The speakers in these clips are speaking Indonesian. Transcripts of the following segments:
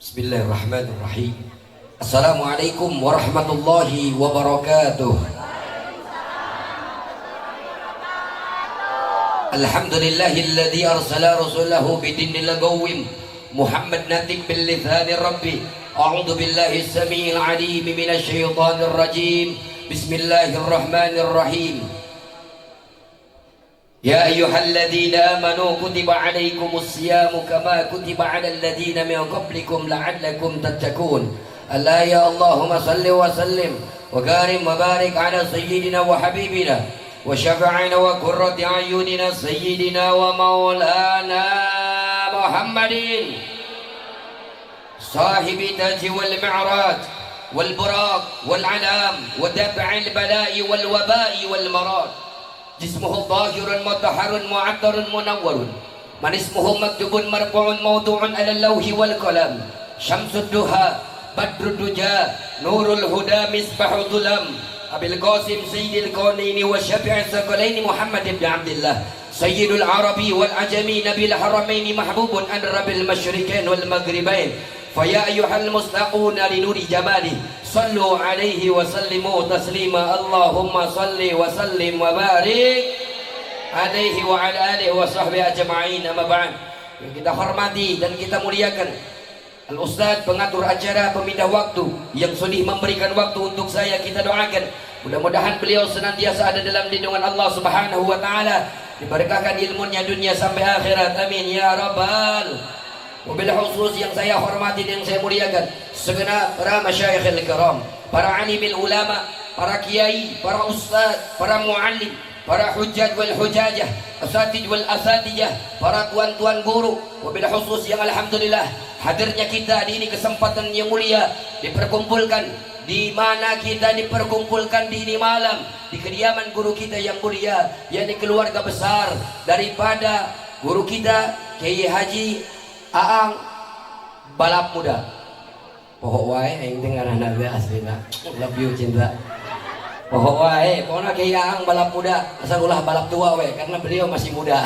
Bismillahirrahmanirrahim. Assalamualaikum warahmatullahi wabarakatuh. Alhamdulillahilladzi arsala rasulahu bidinil qawwim Muhammad natik bil lisanir rabbi. A'udzu billahi samiil alim minasy syaithanir rajim. Bismillahirrahmanirrahim. Ya ayyuhalladzina amanu kutiba alaikumus siyamu kama kutiba alal ladzina min qablikum la'allakum tattaqun. Allah ya Allahumma salli wa sallim wa karim wa barik ala sayyidina wa habibina wa syafi'ina wa qurrati ayunina sayyidina wa maulana Muhammadin sahibi taji wal mi'raj wal buraq wal alam wa daf'il bala'i wal waba'i wal marad. Jismuhu zahirun mutahharun mu'attarun munawwarun man ismuhu maktubun marfu'un mawdu'un 'ala al-lawhi wal qalam. Syamsud duha badrud duja nurul huda misbahud dhulam. Abil Qasim sayyidil kaunaini wa syafi'is sakalaini Muhammad ibn Abdullah sayyidul arabi wal ajami nabil haramaini mahbubun an rabbil masyriqain wal maghribain. Faya ayyuhal mustaquna li nuri jamali sallu alaihi wa sallimu taslima. Allahumma salli wa sallim wa barik alaihi wa ala alihi wa sahbihi ajma'in. Amma ba'd. Yang kita hormati dan kita muliakan Al-Ustadz pengatur acara pemindah waktu yang sudah memberikan waktu untuk saya, kita doakan mudah-mudahan beliau senantiasa ada dalam lindungan Allah Subhanahu wa taala, diberkahkan ilmunya dunia sampai akhirat, amin ya rabbal. Wabil khusus yang saya hormati dan saya muliakan segenap para masyayikhil kiram, para alimil ulama, para kiai, para ustaz, para muallim, para hujjaj wal hujajah, asatid wal asatijah, para tuan-tuan guru. Wabil khusus yang alhamdulillah hadirnya kita di ini kesempatan yang mulia, diperkumpulkan di mana kita diperkumpulkan di ini malam di kediaman guru kita yang mulia, yakni keluarga besar daripada guru kita Kiai Haji Aang balap muda. Pohok wae aing dengar anak dia aslina. Love you cinta. Pohok wae, pokoknya Kiai Aang balap muda, asal ulah balap tua we karena beliau masih muda.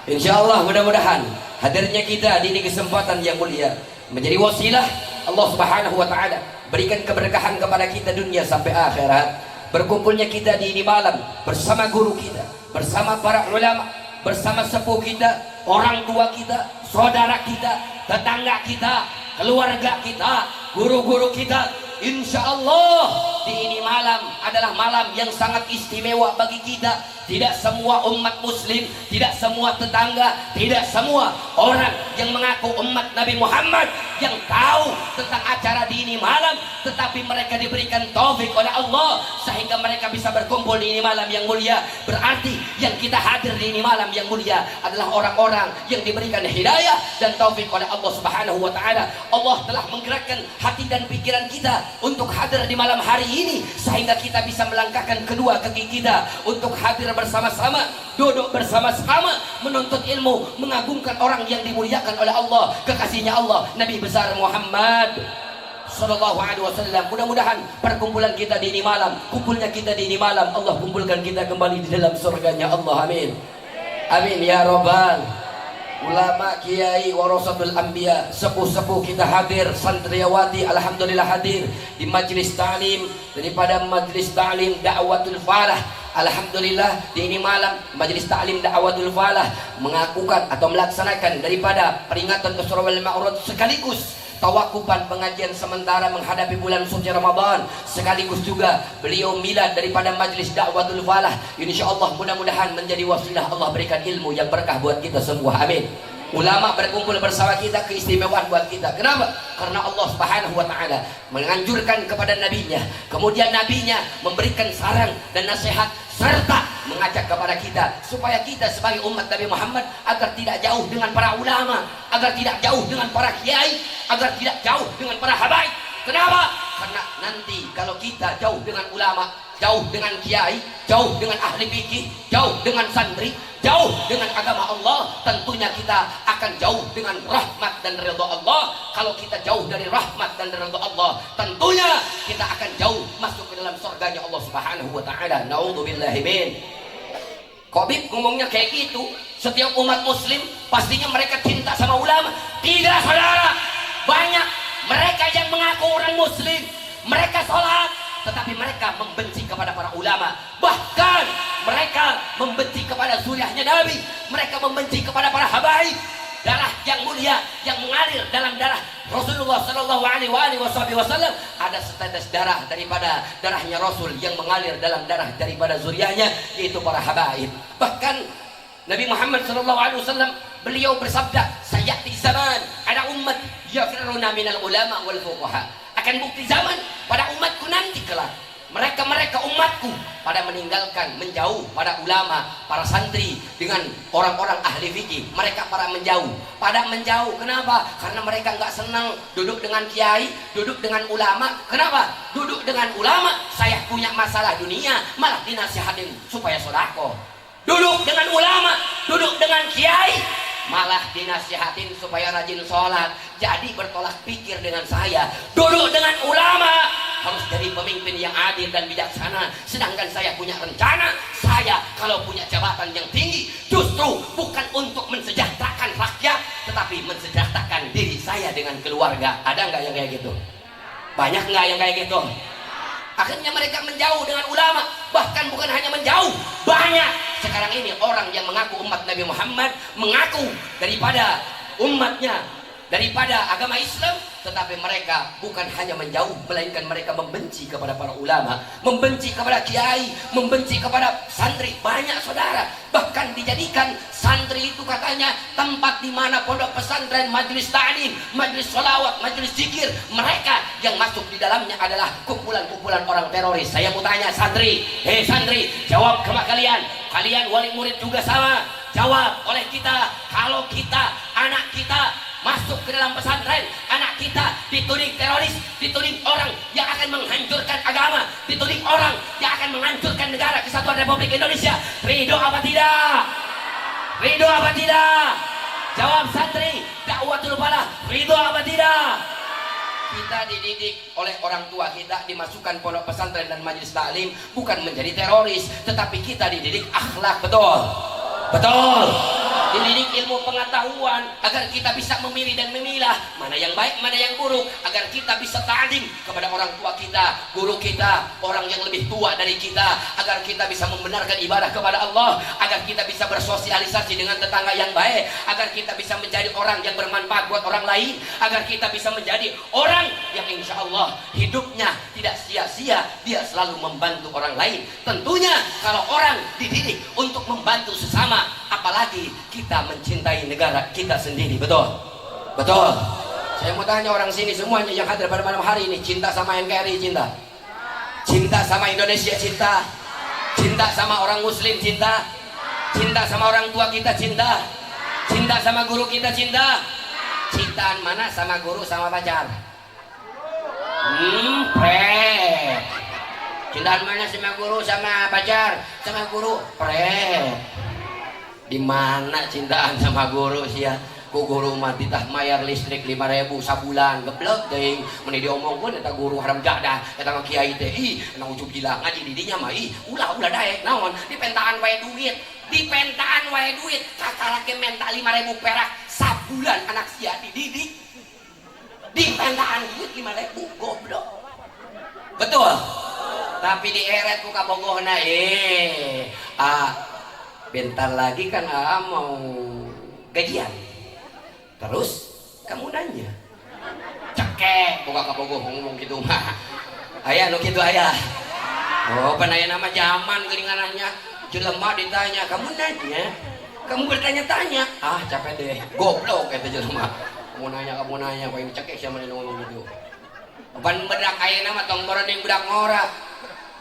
Insyaallah mudah-mudahan hadirnya kita di ini kesempatan yang mulia menjadi wasilah Allah Subhanahu wa taala, berikan keberkahan kepada kita dunia sampai akhirat. Berkumpulnya kita di ini malam bersama guru kita, bersama para ulama, bersama sepuh kita, orang tua kita, saudara kita, tetangga kita, keluarga kita, guru-guru kita. Insya Allah di ini malam adalah malam yang sangat istimewa bagi kita. Tidak semua umat muslim, tidak semua tetangga, tidak semua orang yang mengaku umat Nabi Muhammad yang tahu tentang acara di ini malam, tetapi mereka diberikan taufik oleh Allah sehingga mereka bisa berkumpul di ini malam yang mulia. Berarti yang kita hadir di ini malam yang mulia adalah orang-orang yang diberikan hidayah dan taufik oleh Allah Subhanahu wa taala. Allah telah menggerakkan hati dan pikiran kita untuk hadir di malam hari ini sehingga kita bisa melangkahkan kedua kaki kita untuk hadir bersama-sama, duduk bersama-sama, menuntut ilmu, mengagungkan orang yang dimuliakan oleh Allah, kekasihnya Allah, Nabi besar Muhammad sallallahu alaihi wasallam. Mudah-mudahan perkumpulan kita di ini malam, kumpulnya kita di ini malam, Allah kumpulkan kita kembali di dalam surganya Allah, amin. Amin ya rabbal. Ulama, kiai, warasatul anbiya, sepuh-sepuh kita hadir, santriawati alhamdulillah hadir di majlis ta'lim daripada majlis ta'lim Da'watul Falah. Alhamdulillah di ini malam majlis ta'lim Da'watul Falah mengakukan atau melaksanakan daripada peringatan Isra wal Mi'raj sekaligus tawakupan pengajian sementara menghadapi bulan suci Ramadan, sekaligus juga beliau milad daripada majlis Da'watul Falah. Insyaallah mudah-mudahan menjadi wasilah Allah berikan ilmu yang berkah buat kita semua, amin. Ulama berkumpul bersama kita, keistimewaan buat kita. Kenapa? Karena Allah Subhanahu wa taala menganjurkan kepada nabinya, kemudian nabinya memberikan saran dan nasihat serta mengajak kepada kita supaya kita sebagai umat Nabi Muhammad agar tidak jauh dengan para ulama, agar tidak jauh dengan para kiai, agar tidak jauh dengan para habaib. Kenapa? Karena nanti kalau kita jauh dengan ulama, jauh dengan kiai, jauh dengan ahli fikih, jauh dengan santri, jauh dengan agama Allah, tentunya kita akan jauh dengan rahmat dan ridha Allah. Kalau kita jauh dari rahmat dan ridha Allah, tentunya kita akan jauh masuk ke dalam surganya Allah Subhanahu wa taala. Naudzubillahi min. Kobib ngomongnya kayak gitu. Setiap umat muslim pastinya mereka cinta sama ulama. Tidak, saudara. banyak mereka yang mengaku orang muslim, mereka sholat, tetapi mereka membenci kepada para ulama. Bahkan mereka membenci kepada zuriyahnya Nabi, mereka membenci kepada para habaib. Darah yang mulia yang mengalir dalam darah Rasulullah Sallallahu Alaihi Wasallam, ada setetes darah daripada darahnya Rasul yang mengalir dalam darah daripada zuriyahnya, yaitu para habaib. Bahkan Nabi Muhammad Sallallahu Alaihi Wasallam beliau bersabda, sayati zaman ada umat yafiruna minal ulama wal fuqaha, akan bukti zaman pada umatku nanti kelak, mereka umatku pada meninggalkan, menjauh pada ulama, para santri dengan orang-orang ahli fikih. Mereka pada menjauh. Kenapa? Karena mereka nggak senang duduk dengan kiai, duduk dengan ulama. Kenapa? Duduk dengan ulama, saya punya masalah dunia, malah dinasihatin supaya sodako. Duduk dengan ulama, duduk dengan kiai, malah dinasihatin supaya rajin sholat. Jadi bertolak pikir dengan saya. Duduk dengan ulama, harus jadi pemimpin yang adil dan bijaksana. Sedangkan saya punya rencana, saya kalau punya jabatan yang tinggi, justru bukan untuk mensejahterakan rakyat, tetapi mensejahterakan diri saya dengan keluarga. Ada nggak yang kayak gitu? Banyak nggak yang kayak gitu? Akhirnya mereka menjauh dengan ulama. Bahkan bukan hanya menjauh, banyak sekarang ini orang yang mengaku umat Nabi Muhammad, mengaku daripada umatnya, daripada agama Islam, tetapi mereka bukan hanya menjauh, melainkan mereka membenci kepada para ulama, membenci kepada kiai, membenci kepada santri. Banyak saudara, bahkan dijadikan santri itu katanya tempat di mana pondok pesantren, majelis ta'lim, majelis sholawat, majelis zikir. Mereka yang masuk di dalamnya adalah kumpulan-kumpulan orang teroris. Saya mau tanya santri, hei santri, jawab sama kalian. Kalian wali murid juga sama, jawab oleh kita. Kalau kita, anak kita masuk ke dalam pesantren, anak kita dituding teroris, dituding orang yang akan menghancurkan agama, dituding orang yang akan menghancurkan negara kesatuan Republik Indonesia, ridho apa tidak? Ridho apa tidak? Jawab santri, dakwatul falah, ridho apa tidak? Kita dididik oleh orang tua kita, dimasukkan pondok pesantren dan majelis taklim bukan menjadi teroris, tetapi kita dididik akhlak. Betul? Betul. Dididik ilmu pengetahuan agar kita bisa memilih dan memilah mana yang baik, mana yang buruk, agar kita bisa ta'lim kepada orang tua kita, guru kita, orang yang lebih tua dari kita, agar kita bisa membenarkan ibadah kepada Allah, agar kita bisa bersosialisasi dengan tetangga yang baik, agar kita bisa menjadi orang yang bermanfaat buat orang lain, agar kita bisa menjadi orang yang insya Allah hidupnya tidak sia-sia, dia selalu membantu orang lain. Tentunya kalau orang dididik untuk membantu sesama, apalagi kita mencintai negara kita sendiri. Betul? Betul. Saya mau tanya orang sini semuanya yang hadir pada malam hari ini, cinta sama NKRI? Cinta? Cinta sama Indonesia? Cinta? Cinta sama orang muslim? Cinta? Cinta sama orang tua kita? Cinta? Cinta sama guru kita? Cinta? Cintaan mana sama guru sama pacar? Cintaan mana sama guru sama pacar? Sama guru? Di mana cintaan sama guru sih ya? Ku guru mah ditah mayar listrik 5.000 sabulan, geblek teuing. Mun diomongkeun eta guru haram jadah, eta mah kiai teh ih, na ujub gila ngaji di dinya mah ih, ulah daek naon, dipentaan wae duit. Dipentaan wae duit, kakalake menta 5.000 perak sabulan anak sia dididik. Dipentaan duit 5.000 goblok. Betul? Tapi dieret ku kabogohna bentar lagi kan mau gajian. Terus kamu nanya, cekek buka kabogoh ngomong gitu mah. Ayah nu kitu ayah. Oh, panaya nama zaman geuningananya jelema ditanya, kamu nanya, kamu bertanya-tanya. Ah, capek deh. Goblok eta jelema. Kamu nanya, kok ini cekek siapa yang ngomong gitu. Ban bedak ayeuna mah tong bereneng budak ngora.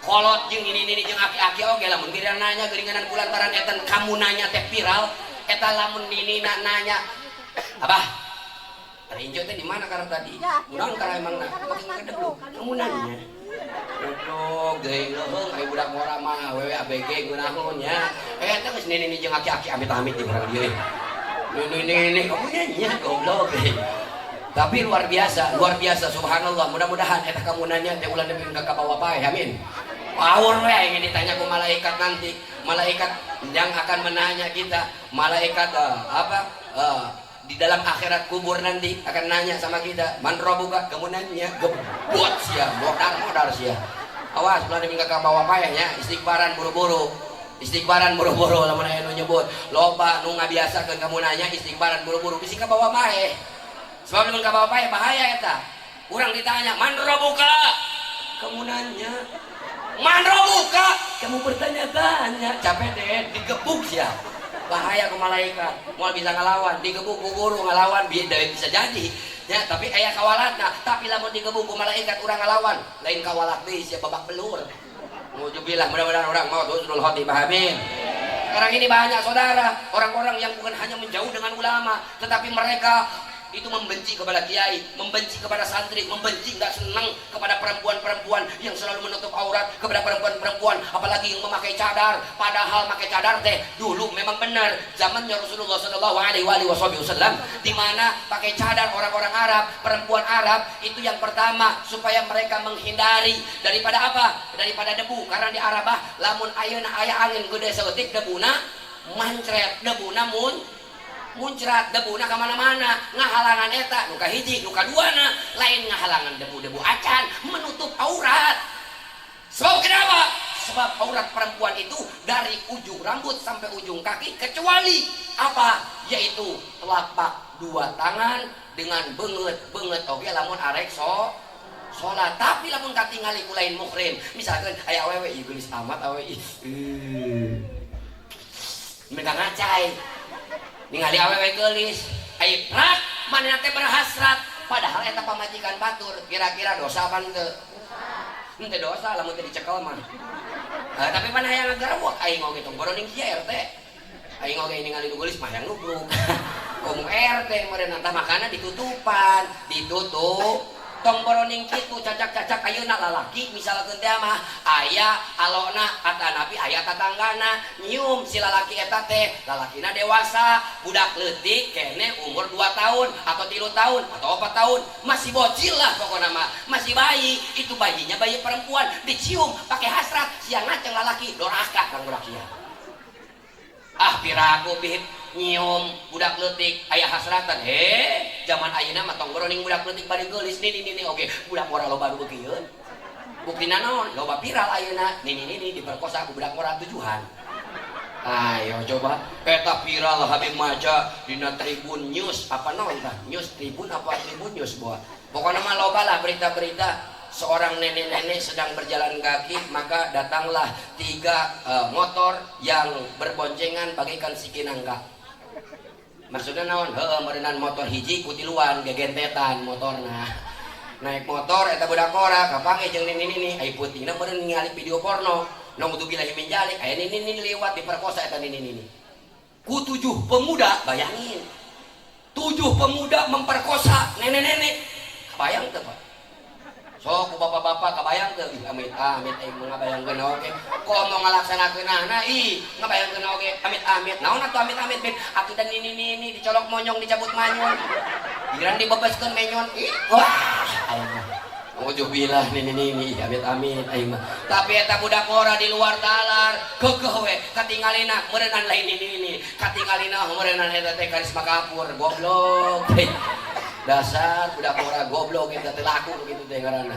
Kolot jeung ini jeung aki-aki oge lamun kira nanya geuninganan kulantaran eta kamu nanya teh viral, eta lamun ini nanya abah rinjo teh di mana karep tadi? Urang karena emang makin ngedeg lu. Kamu nanya. Goblok deui leuheung aya budak ngora mah wewe ABG gunaon nya. Eta geus nini jeung aki-aki amit-amit di urang dieu. Ini kamu nanya goblok. Tapi luar biasa subhanallah. Mudah-mudahan eta kamu nanya teh ulah nepi ka kabawa pae, amin. Power we ingin ditanya ke malaikat nanti, malaikat yang akan menanya kita, malaikat di dalam akhirat kubur nanti akan nanya sama kita, man rabbuka, kamu nanya gebot sia, modar sia. Awas belah mingga ka bawa payahnya, istighfaran buru-buru. Istighfaran buru-buru lamun aya nu nyebut. Loba nu ngabiasakeun kamu nanya istighfaran buru-buru bisi ka bawa paeh. Sebab lamun ka bawa paeh bahaya eta. Urang ditanya, man rabbuka? Kamu nanya. Man rabbuka? Kamu bertanya-tanya. Capek deh, digebuk sia. Bahaya ke malaikat, mau bisa ngelawan, digebuk ku guru ngelawan bisa jadi ya, tapi aya kawalatna, tapi lamun digebuk ku malaikat urang ngelawan, lain kawalat deui sia babak belur. Mujubillah, mudah-mudahan orang mau husnul khotimah, amin. Sekarang ini banyak saudara, orang-orang yang bukan hanya menjauh dengan ulama, tetapi mereka itu membenci kepada kiai, membenci kepada santri, membenci, nggak senang kepada perempuan-perempuan yang selalu menutup aurat, kepada perempuan-perempuan apalagi yang memakai cadar. Padahal pakai cadar teh dulu memang benar zamannya Rasulullah Shallallahu Alaihi Wasallam, di mana pakai cadar orang-orang Arab, perempuan Arab itu yang pertama supaya mereka menghindari daripada apa? Daripada debu, karena di Arabah lamun ayeuna aya angin gede saeutik debuna mancret, debuna muncrat, debuna kemana-mana, ngahalangan eta nuka hiji nuka duana, lain ngahalangan debu-debu acan menutup aurat. Sebab kenapa? Sebab aurat perempuan itu dari ujung rambut sampai ujung kaki, kecuali apa? Yaitu telapak dua tangan dengan benget oke lamun arek sholat. Tapi lamun katingali ku lain muhrim, misalkan aya awewe ieu geulis amat awewe mereka ngacai ningali awewe geulis ai prak manehna teh berhasrat, padahal eta pamajikan batur, kira-kira dosa apa henteu? Henteu dosa lamun teh dicekel mah. Tapi mana hayang ngagarewek aing oge tong boroning kieu RT. Aing oge ningali nu geulis mah hayang nubruk. Komo RT meureun tah makana ditutupan, ditutup. Tong boroning kitu cacak-cacak ayeuna lalaki misalkeun teh mah aya alona atanapi aya tatanggana nyium si lalaki eta teh lalakina dewasa budak leutik kene umur 2 tahun atau 3 tahun atau 4 tahun masih bocil lah pokokna mah masih bayi, itu bayinya bayi perempuan dicium pakai hasrat siang ngaceng lalaki doraka kang budak ieu. Piraku bib nyium budak leutik aya hasratan zaman ayeuna mah tong boroning budak leutik bari geulis nih oke budak ora loba begieun buktina naon loba viral ayeuna nih diperkosa ku budak ora tujuan. Ayo coba eta viral Habib maca dina Tribun News apa naon tah News Tribun apa Tribun News boa pokona mah loba lah berita-berita seorang nenek-nenek sedang berjalan kaki, maka datanglah 3 motor yang berboncengan bagaikan sikinangka. Maksudnya naon? Merenang motor hiji kutiluan gegentetan motorna. Naik motor eta budak ora kapange jeung nini ai putingna meureun ningali video porno. Naudzubillahi min dzalik aya nini liwat diperkosa eta nini. Ku 7 pemuda, bayangin. 7 pemuda memperkosa nenek-nenek. Kebayang teu, Pak? Sok bapak-bapak kebayang teu amit aing ngabayangkeun oge komo ngalaksanakeunana ngabayangkeun oge amit naon atuh amit ben atuh dan nini dicolok monyong dicabut manyun giran dibebaskeun menyon wah aing Alhamdulillah nini amit aing mah tapi eta budak ora di luar dalar keukeuh we katingalina meureunnan lain nini katingalina meureunnan eta teh karisma kapur goblok dasar budak ora goblok eta teh laku kitu teh ngaranna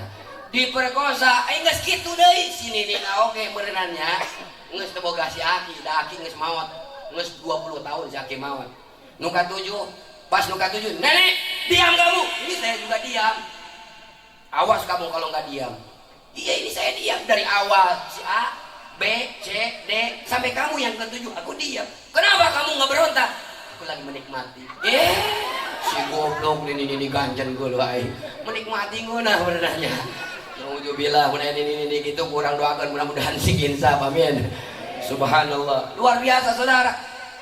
diperkosa geus kitu deui sinina oge meureunannya geus teu boga si aki da aki geus maot geus 20 tahun si aki maot nu katujuh pas nu katujuh nenek diam kamu ini saya juga diam awas kamu kalau nggak diam iya ini saya diam dari awal si A B C D sampai kamu yang ketujuh aku diam kenapa kamu nggak berontak aku lagi menikmati si goblok ini ganjan gue loh menikmati ngeunah benernya alhamdulillah mun ini gitu kurang doakan mudah-mudahan sih insaf amin subhanallah luar biasa saudara.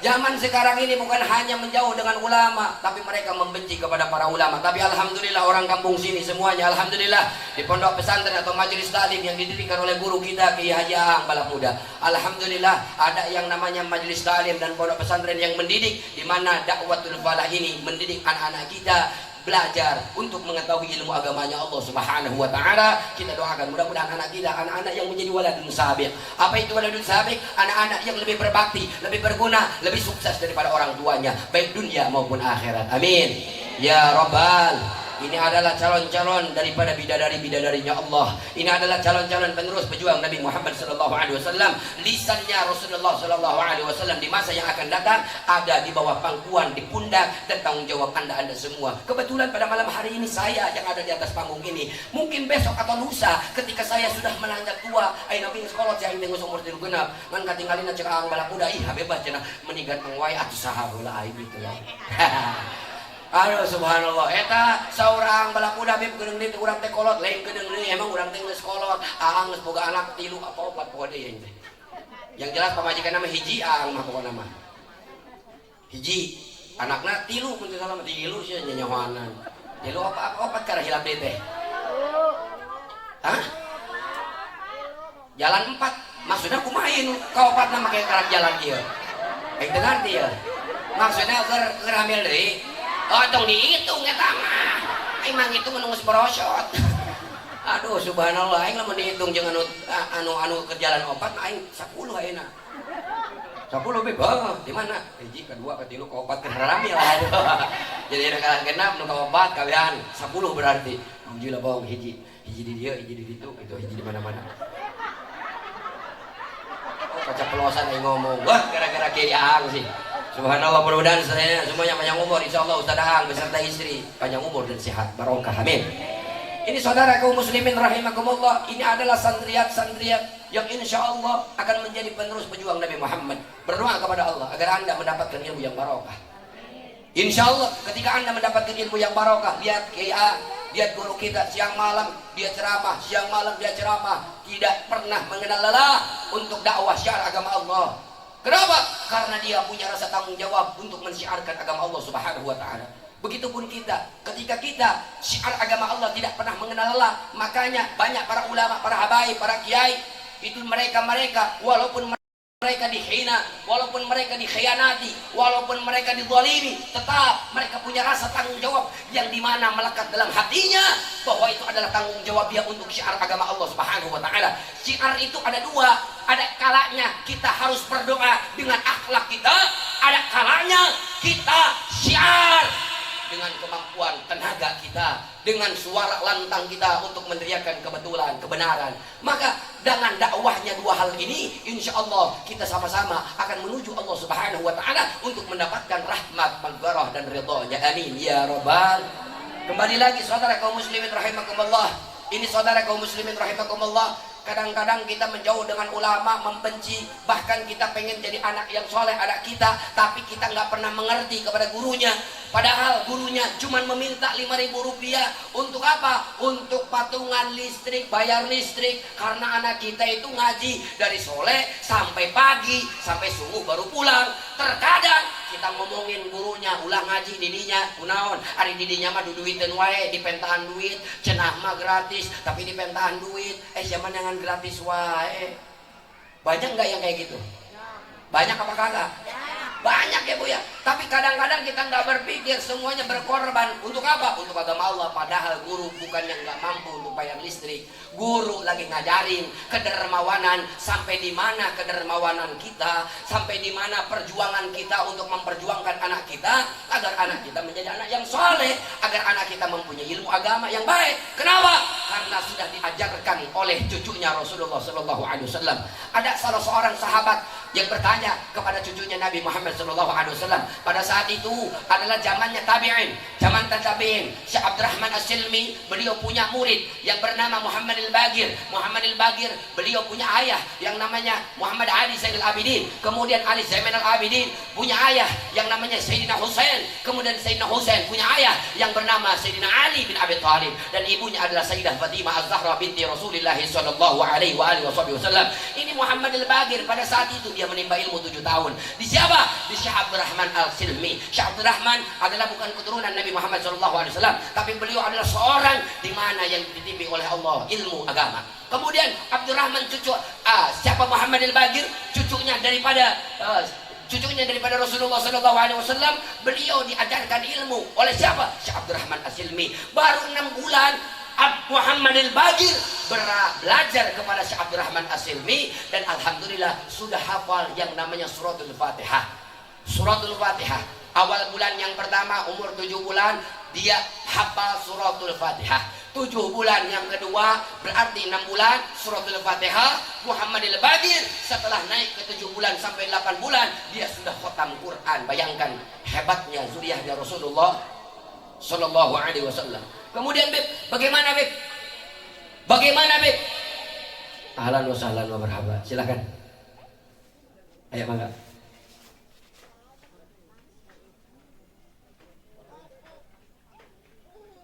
Zaman sekarang ini bukan hanya menjauh dengan ulama, tapi mereka membenci kepada para ulama. Tapi alhamdulillah orang kampung sini semuanya alhamdulillah di pondok pesantren atau majelis taklim yang didirikan oleh guru kita Kiai Haji Ahang Balak Muda. Alhamdulillah ada yang namanya majelis taklim dan pondok pesantren yang mendidik, di mana dakwatul falah ini mendidik anak-anak kita belajar untuk mengetahui ilmu agamanya Allah Subhanahu wa taala. Kita doakan mudah-mudahan anak kita, anak-anak yang menjadi waladun sabiq. Apa itu waladun sabiq? Anak-anak yang lebih berbakti, lebih berguna, lebih sukses daripada orang tuanya, baik dunia maupun akhirat. Amin ya rabbal. Ini adalah calon-calon daripada bidadari-bidadarinya Allah. Ini adalah calon-calon penerus pejuang Nabi Muhammad sallallahu alaihi wasallam. Lisannya Rasulullah sallallahu alaihi wasallam di masa yang akan datang ada di bawah pangkuan, di pundak dan tanggung jawab Anda semua. Kebetulan pada malam hari ini saya yang ada di atas panggung ini. Mungkin besok atau lusa ketika saya sudah menanjak tua, ai nabi sekolah saya ingin umur 3 genap, man katinggalin cek ang balakuda ih bebas cenah meninggal mengwai atuh saha heula ai gitu ya. Aduh subhanallah, eta saurang balakuda beb gedeung dieu urang teh kolot, lain gedeung deui emang urang teh geus kolot, aang geus boga anak 3 apa 4 poe deui teh. Yang jelas pamajikan nama hiji aang mah pokona mah. Hiji, anakna 3 mun teu salah 3 sia nyanyahoanan. 3 apa 4 kara hilap deui teh. Hah? Jalan 4, maksudnya kumain kaopatna make karak jalan kieu. Aing teu ngarti ya. Maksudnya keur hamil deui. Oh, tong dihitung eta mah. Aing mah ngitung anu geus borosot. Aduh subhanallah, aing lamun dihitung jeung anu ke jalan 4 aing 10 ayeuna. 10 beb, di mana? Hiji, kedua, ketilu, keempat, keramil. Jadi ada kalah genap, nu keempat, kalian 10 berarti. Alhamdulillah bohong hiji di dia, hiji di situ, itu hiji di mana-mana. Kaca pelosan aing ngomong, wah gara-gara kiai Aang sih. Subhanallah, mudah-mudahan saya semuanya panjang umur, insyaallah Ustaz Aang beserta istri panjang umur dan sehat, barokah, amin. Ini saudara kaum muslimin rahimakumullah, ini adalah santriat-santriat yang insyaallah akan menjadi penerus pejuang Nabi Muhammad. Berdoa kepada Allah agar Anda mendapatkan ilmu yang barokah. Insyaallah ketika Anda mendapatkan ilmu yang barokah, lihat KA, lihat guru kita siang malam dia ceramah, siang malam dia ceramah, tidak pernah mengenal lelah untuk dakwah syiar agama Allah. Kenapa? Karena dia punya rasa tanggung jawab untuk mensyiarkan agama Allah Subhanahu wa taala. Begitupun kita, ketika kita syiar agama Allah tidak pernah mengenal lelah, makanya banyak para ulama, para habaib, para kiai itu mereka walaupun mereka dihina, walaupun mereka dikhianati, walaupun mereka dizalimi, tetap mereka punya rasa tanggung jawab yang dimana melekat dalam hatinya bahwa itu adalah tanggung jawab dia untuk syiar agama Allah Subhanahu wa taala. Syiar itu ada dua, ada kalanya kita harus berdoa dengan akhlak kita, ada kalanya kita syiar dengan kemampuan tenaga kita, dengan suara lantang kita untuk meneriakkan kebetulan, kebenaran. Maka dengan dakwahnya dua hal ini, insya Allah kita sama-sama akan menuju Allah Subhanahu wa taala untuk mendapatkan rahmat, maghfirah dan ridhonya. Amin ya rabbal. Kembali lagi saudara kaum muslimin rahimakumullah. Ini saudara kaum muslimin rahimakumullah, kadang-kadang kita menjauh dengan ulama, membenci, bahkan kita pengen jadi anak yang soleh anak kita, tapi kita nggak pernah mengerti kepada gurunya. Padahal gurunya cuma meminta 5.000 rupiah untuk apa? Untuk patungan listrik, bayar listrik. Karena anak kita itu ngaji dari sore sampai pagi, sampai subuh baru pulang. Terkadang kita ngomongin gurunya, ulah ngaji didinya, kunaon, ari didinya mah duduiteun wae, dipentahan duit, cenah mah gratis, tapi dipentahan duit. Zaman yang gratis wae. Banyak nggak yang kayak gitu? Banyak apa kagak? Banyak ya Bu ya. Tapi kadang-kadang kita nggak berpikir semuanya berkorban untuk apa? Untuk agama Allah. Padahal guru bukan yang nggak mampu untuk bayar listrik. Guru lagi ngajarin kedermawanan. Sampai di mana kedermawanan kita? Sampai di mana perjuangan kita untuk memperjuangkan anak kita agar anak kita menjadi anak yang soleh, agar anak kita mempunyai ilmu agama yang baik. Kenapa? Karena sudah diajarkan oleh cucunya Rasulullah Sallallahu Alaihi Wasallam. Ada salah seorang sahabat yang bertanya kepada cucunya Nabi Muhammad Sallallahu Alaihi Wasallam. Pada saat itu adalah zamannya tabi'in, zaman tabi'in. Syekh Abdurrahman As-Silmi, beliau punya murid yang bernama Muhammad Al-Bagir. Muhammad Al-Bagir, beliau punya ayah yang namanya Muhammad Ali Zainal Abidin. Kemudian Ali Zainal Abidin punya ayah yang namanya Sayyidina Husain. Kemudian Sayyidina Husain punya ayah yang bernama Sayyidina Ali bin Abi Thalib, dan ibunya adalah Sayyidah Fatimah Az-Zahra binti Rasulullah Sallallahu Alaihi Wasallam. Ini Muhammad Al-Bagir pada saat itu dia menimba ilmu 7 tahun. Di siapa? Di Syekh Abdurrahman Al-Silmi. Syekh Abdurrahman adalah bukan keturunan Nabi Muhammad SAW, tapi beliau adalah seorang di mana yang ditimbi oleh Allah ilmu agama. Kemudian Abdurrahman siapa Muhammad Al-Bagir? Cucunya daripada cucunya daripada Rasulullah SAW, beliau diajarkan ilmu oleh siapa? Syekh Abdurrahman As-Silmi. Baru 6 bulan Muhammad al-Baqir belajar kepada Syekh Abdurrahman As-Silmi, dan alhamdulillah sudah hafal yang namanya suratul Fatihah. Suratul Fatihah awal bulan yang pertama umur 7 bulan dia hafal suratul Fatihah. 7 bulan yang kedua berarti 6 bulan suratul Fatihah. Muhammad al-Baqir setelah naik ke 7 bulan sampai 8 bulan dia sudah khatam Quran. Bayangkan hebatnya zuriyahnya Rasulullah sallallahu alaihi wasallam. Kemudian Beb, bagaimana Beb? Bagaimana Beb? Ahlan wa sahlan wa marhaba. Silakan. Ayo mangga.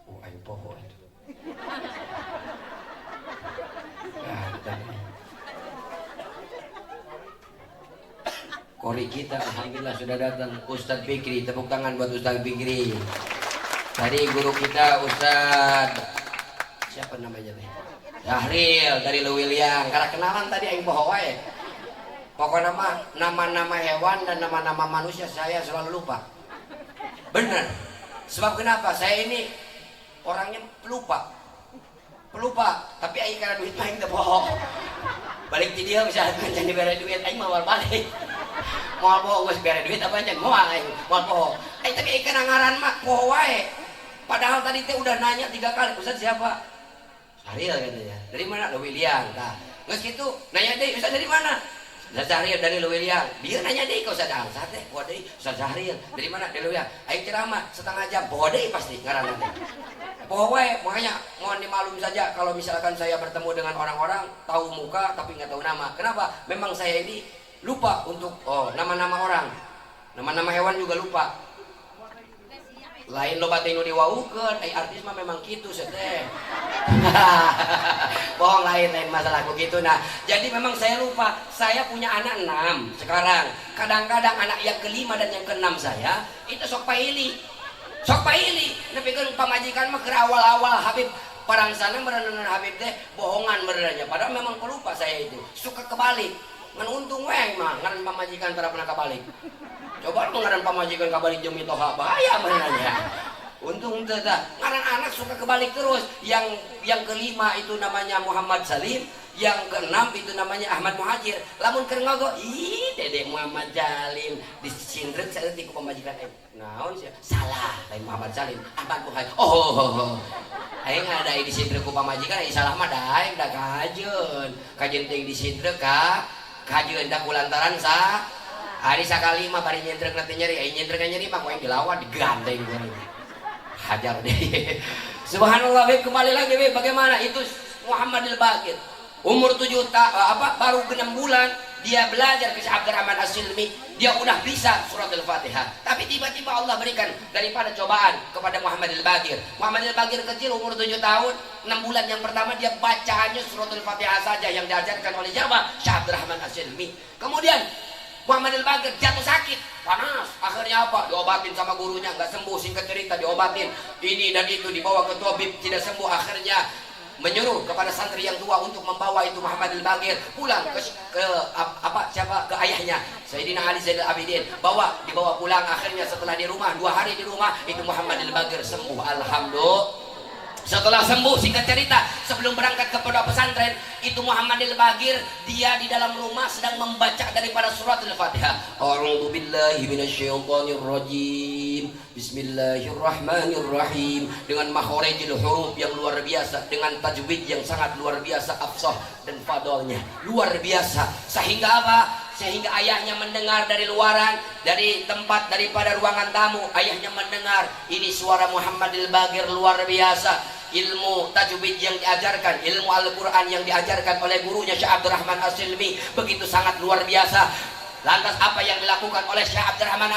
Oh, ayo pohon. Kori kita alhamdulillah sudah datang Ustadz Fikri. Tepuk tangan buat Ustadz Fikri. Dari guru kita Ustadz siapa namanya nih? Syahril dari Lewiliang. Karena kenalan tadi aing poho wae. Pokoknya nama-nama hewan dan nama-nama manusia saya selalu lupa. Bener. Sebab kenapa? Saya ini orangnya pelupa. Tapi aing karena duit main teu poho. Balik di dia misalnya jadi bere duit aing mau balik. Mau poho geus bere duit apa aja moal aing. Mau poho. Tapi aing kana ngaran mah poho wae. Padahal tadi teh udah nanya 3 kali, Ustaz siapa? Syahril katanya. Dari mana? Lewiliang. Nah, geus kitu nanya deui, Ustaz dari mana? Ustaz Syahril dari Lewiliang. Dia nanya deui ke Ustaz Ansar teh, poho deui Ustaz Syahril. Dari mana? Dari Lewiliang. Aing ceramah setengah jam, poho deui pasti ngaranna teh. Poho wae, makanya mohon dimaklum saja kalau misalkan saya bertemu dengan orang-orang tahu muka tapi nggak tahu nama. Kenapa? Memang saya ini lupa untuk nama-nama orang. Nama-nama hewan juga lupa. Lain loba teh nu diwaukeun, artis mah memang kitu teh. Bohong lain masalahku gitu. Nah, jadi memang saya lupa. Saya punya anak 6 sekarang. Kadang-kadang anak yang ke-5 dan yang ke-6 saya itu sok paili. Nepikeun pamajikan mah keur awal-awal Habib parang sana merenang Habib teh bohongan benernya. Padahal memang pelupa saya itu. Suka kebalik. Ngan untung we mah ngaran pamajikan tara pernah kebalik. Coba lu ngaran pamajikan kebalik jeung mitoha bahaya benernya. Untung teh ngaran anak suka kebalik terus. Yang ke-5 itu namanya Muhammad Salim, yang ke-6 itu namanya Ahmad Muhajir. Lamun keur ngogo, ih Dede Muhammad Salim disindrek saeutik ku pamajikan naon sih? Salah, lain Muhammad Salim, Ahmad Muhajir. Oh. Aing ada disindrek ku pamajikan, salah mah daeng da kajeun. Kajeun teh disindrek ka kajeun da kulantaran sa hari sakali mah bari nyendrek nanti nyeri, nyendrek nyeri mah kau yang dilawan digandeng gua hajar deh. Subhanallah. Kembali lagi bagaimana itu Muhammad al-Baqir umur 7 baru 6 bulan dia belajar ke Syekh Abdurrahman As-Silmi, dia udah bisa surat al-Fatihah. Tapi tiba-tiba Allah berikan daripada cobaan kepada Muhammad al-Baqir. Muhammad al-Baqir kecil umur 7 tahun 6 bulan yang pertama dia bacaannya surat al-Fatihah saja yang diajarkan oleh siapa? Syekh Abdurrahman As-Silmi. Kemudian Muhammad al-Baqir jatuh sakit, panas. Akhirnya apa? Diobatin sama gurunya, nggak sembuh. Singkat cerita diobatin ini dan itu, dibawa ke tabib tidak sembuh. Akhirnya menyuruh kepada santri yang tua untuk membawa itu Muhammad al-Baqir pulang ke ayahnya Sayyidina Ali Zainal Abidin. Dibawa pulang. Akhirnya setelah di rumah 2 hari di rumah itu Muhammad al-Baqir sembuh, alhamdulillah. Setelah sembuh, singkat cerita, sebelum berangkat ke pondok pesantren, itu Muhammad al-Baqir dia di dalam rumah sedang membaca daripada surat al-Fatihah. A'udzu billahi minasyaitonir rajim. Bismillahirrahmanirrahim. Dengan makhorijil huruf yang luar biasa, dengan tajwid yang sangat luar biasa, afsah dan fadolnya luar biasa. Sehingga apa? Sehingga ayahnya mendengar dari luaran, dari tempat daripada ruangan tamu, ayahnya mendengar ini suara Muhammad al-Baqir luar biasa. Ilmu tajwid yang diajarkan, ilmu Al-Quran yang diajarkan oleh gurunya Syekh Abdurrahman As-Silmi begitu sangat luar biasa. Lantas apa yang dilakukan oleh Syekh Abdurrahman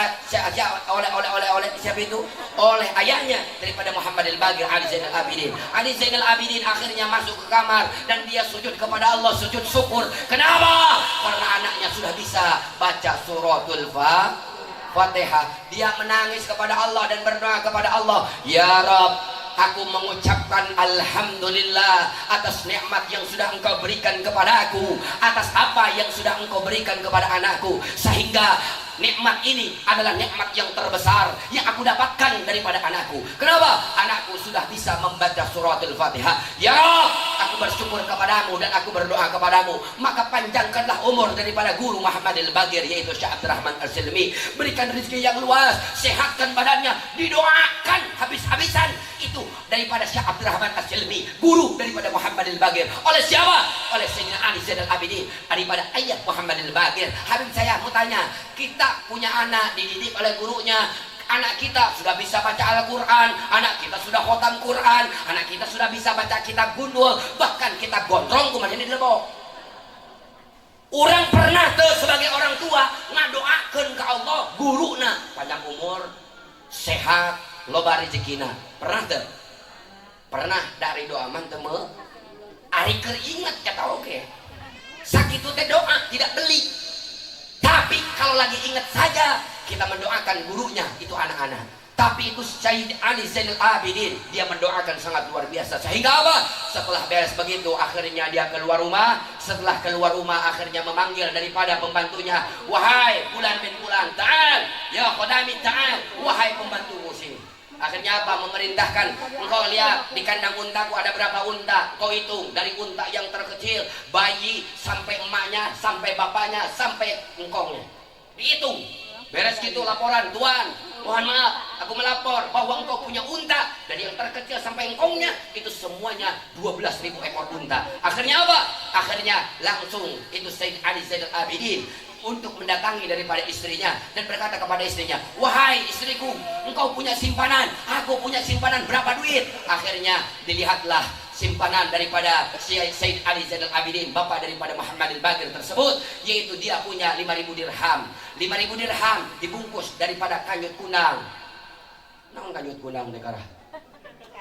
oleh siapa itu? Oleh ayahnya daripada Muhammad al-Baqir, Ali Zainal Abidin. Ali Zainal Abidin akhirnya masuk ke kamar dan dia sujud kepada Allah, sujud syukur. Kenapa? Karena anaknya sudah bisa baca suratul Fatihah. Dia menangis kepada Allah dan berdoa kepada Allah, ya Rabb, aku mengucapkan alhamdulillah atas nikmat yang sudah engkau berikan kepada aku, atas apa yang sudah engkau berikan kepada anakku, sehingga nikmat ini adalah nikmat yang terbesar yang aku dapatkan daripada anakku. Kenapa? Anakku sudah bisa membaca suratul Fatihah. Ya Allah, aku bersyukur kepadamu dan aku berdoa kepadamu, maka panjangkanlah umur daripada guru Muhammad Al-Bagir, yaitu Syekh Abdurrahman As-Silmi. Berikan rezeki yang luas, sehatkan badannya, didoakan habis-habisan. Itu daripada Syekh Abdurrahman As-Silmi, guru daripada Muhammad Al-Bagir. Oleh siapa? Oleh Sayyidina Ali Zainal Abidin, daripada ayat Muhammad Al-Bagir. Habib saya mau tanya, kita punya anak dididik oleh gurunya, anak kita sudah bisa baca Al-Quran, anak kita sudah khotam Quran, anak kita sudah bisa baca kitab gundul, bahkan kitab gondrong kemana ini dilebok. Orang pernah tuh sebagai orang tua ngadoakan ke Allah guruna panjang umur, sehat, loba rezekina. Pernah tuh? Pernah dari doa man teme ari keur ingat kata oke. Sakitu teh doa tidak beli. Tapi kalau lagi ingat saja kita mendoakan gurunya itu anak-anak. Tapi itu Sayyid Ali Zainal Abidin, dia mendoakan sangat luar biasa. Sehingga apa? Setelah beres begitu akhirnya dia keluar rumah. Setelah keluar rumah akhirnya memanggil daripada pembantunya, wahai Fulan bin Fulan, ta'al ya khodami ta'al, wahai pembantuku sini. Akhirnya apa? Memerintahkan, engkau lihat di kandang untaku ada berapa unta, kau hitung dari unta yang terkecil, bayi sampai emaknya, sampai bapaknya, sampai engkongnya, dihitung. Beres gitu laporan, Tuan, mohon maaf, aku melapor bahwa engkau punya unta dari yang terkecil sampai engkongnya itu semuanya 12.000 ekor unta. Akhirnya apa? Akhirnya langsung itu Sayyid Ali Zainal Abidin untuk mendatangi daripada istrinya dan berkata kepada istrinya, wahai istriku, engkau punya simpanan, aku punya simpanan, berapa duit? Akhirnya dilihatlah simpanan daripada Sayyid Ali Zainal Abidin, bapak daripada Muhammad Al-Bagir tersebut, yaitu dia punya 5.000 dirham. 5.000 dirham dibungkus daripada kanyut kunang. Naon kanyut kunang negara?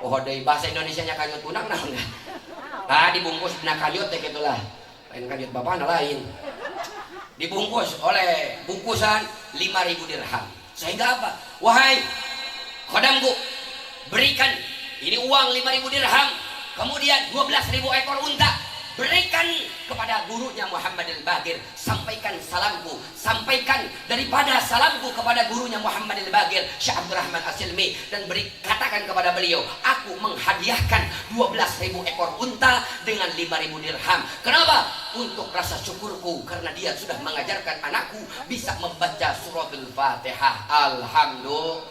Oh, dari bahasa Indonesianya kanyut kunang naon enggak? Ah, dibungkus dina kanyut teh gitulah. Lain kanyut bapana lain. Dibungkus oleh bungkusan 5.000 dirham. Sehingga apa? Wahai khodamku, berikan ini uang 5.000 dirham, kemudian 12.000 ekor unta, berikan kepada gurunya Muhammad Al-Bagir. Sampaikan salamku, sampaikan daripada salamku kepada gurunya Muhammad Al-Bagir, Syekh Abdurrahman As-Silmi, dan katakan kepada beliau, aku menghadiahkan 12.000 ekor unta dengan 5.000 dirham. Kenapa? Untuk rasa syukurku karena dia sudah mengajarkan anakku bisa membaca suratul Fatihah. Alhamdulillah.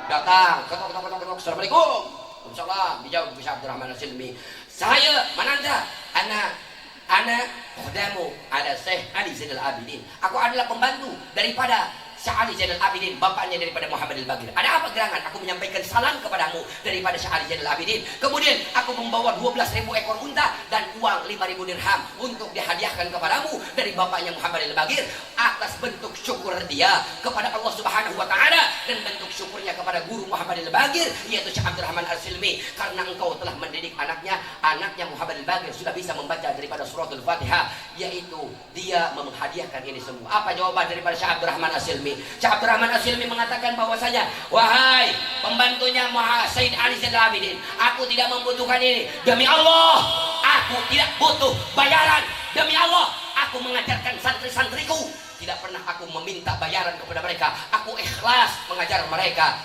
Datang, ketok. Assalamualaikum. Waalaikumsalam. Dijawab Syekh Abdurrahman As-Silmi, saya Mananda, anak khodamu ada Syekh Ali Zainal Abidin. Aku adalah pembantu daripada Syekh Ali Zainal Abidin, bapaknya daripada Muhammad Al-Bagir. Ada apa gerangan? Aku menyampaikan salam kepadamu daripada Syekh Ali Zainal Abidin. Kemudian aku membawa 12.000 ekor unta dan uang 5.000 dirham untuk dihadiahkan kepadamu dari bapaknya Muhammad Al-Bagir atas bentuk syukur dia kepada Allah Subhanahu wa taala dan bentuk syukurnya kepada guru Muhammad Al-Bagir, yaitu Syekh Abdurrahman As-Silmi, karena engkau telah mendidik anaknya Muhammad Al-Bagir sudah bisa membaca daripada suratul Fatihah, yaitu dia menghadiahkan ini semua. Apa jawaban daripada Syekh Abdurrahman As-Silmi? Syekh Abdurrahman As-Silmi mengatakan bahwasanya, wahai pembantunya Sayyid Ali Zainal Abidin, aku tidak membutuhkan ini. Demi Allah, aku tidak butuh bayaran. Demi Allah, aku mengajarkan santri-santriku, tidak pernah aku meminta bayaran kepada mereka. Aku ikhlas mengajar mereka.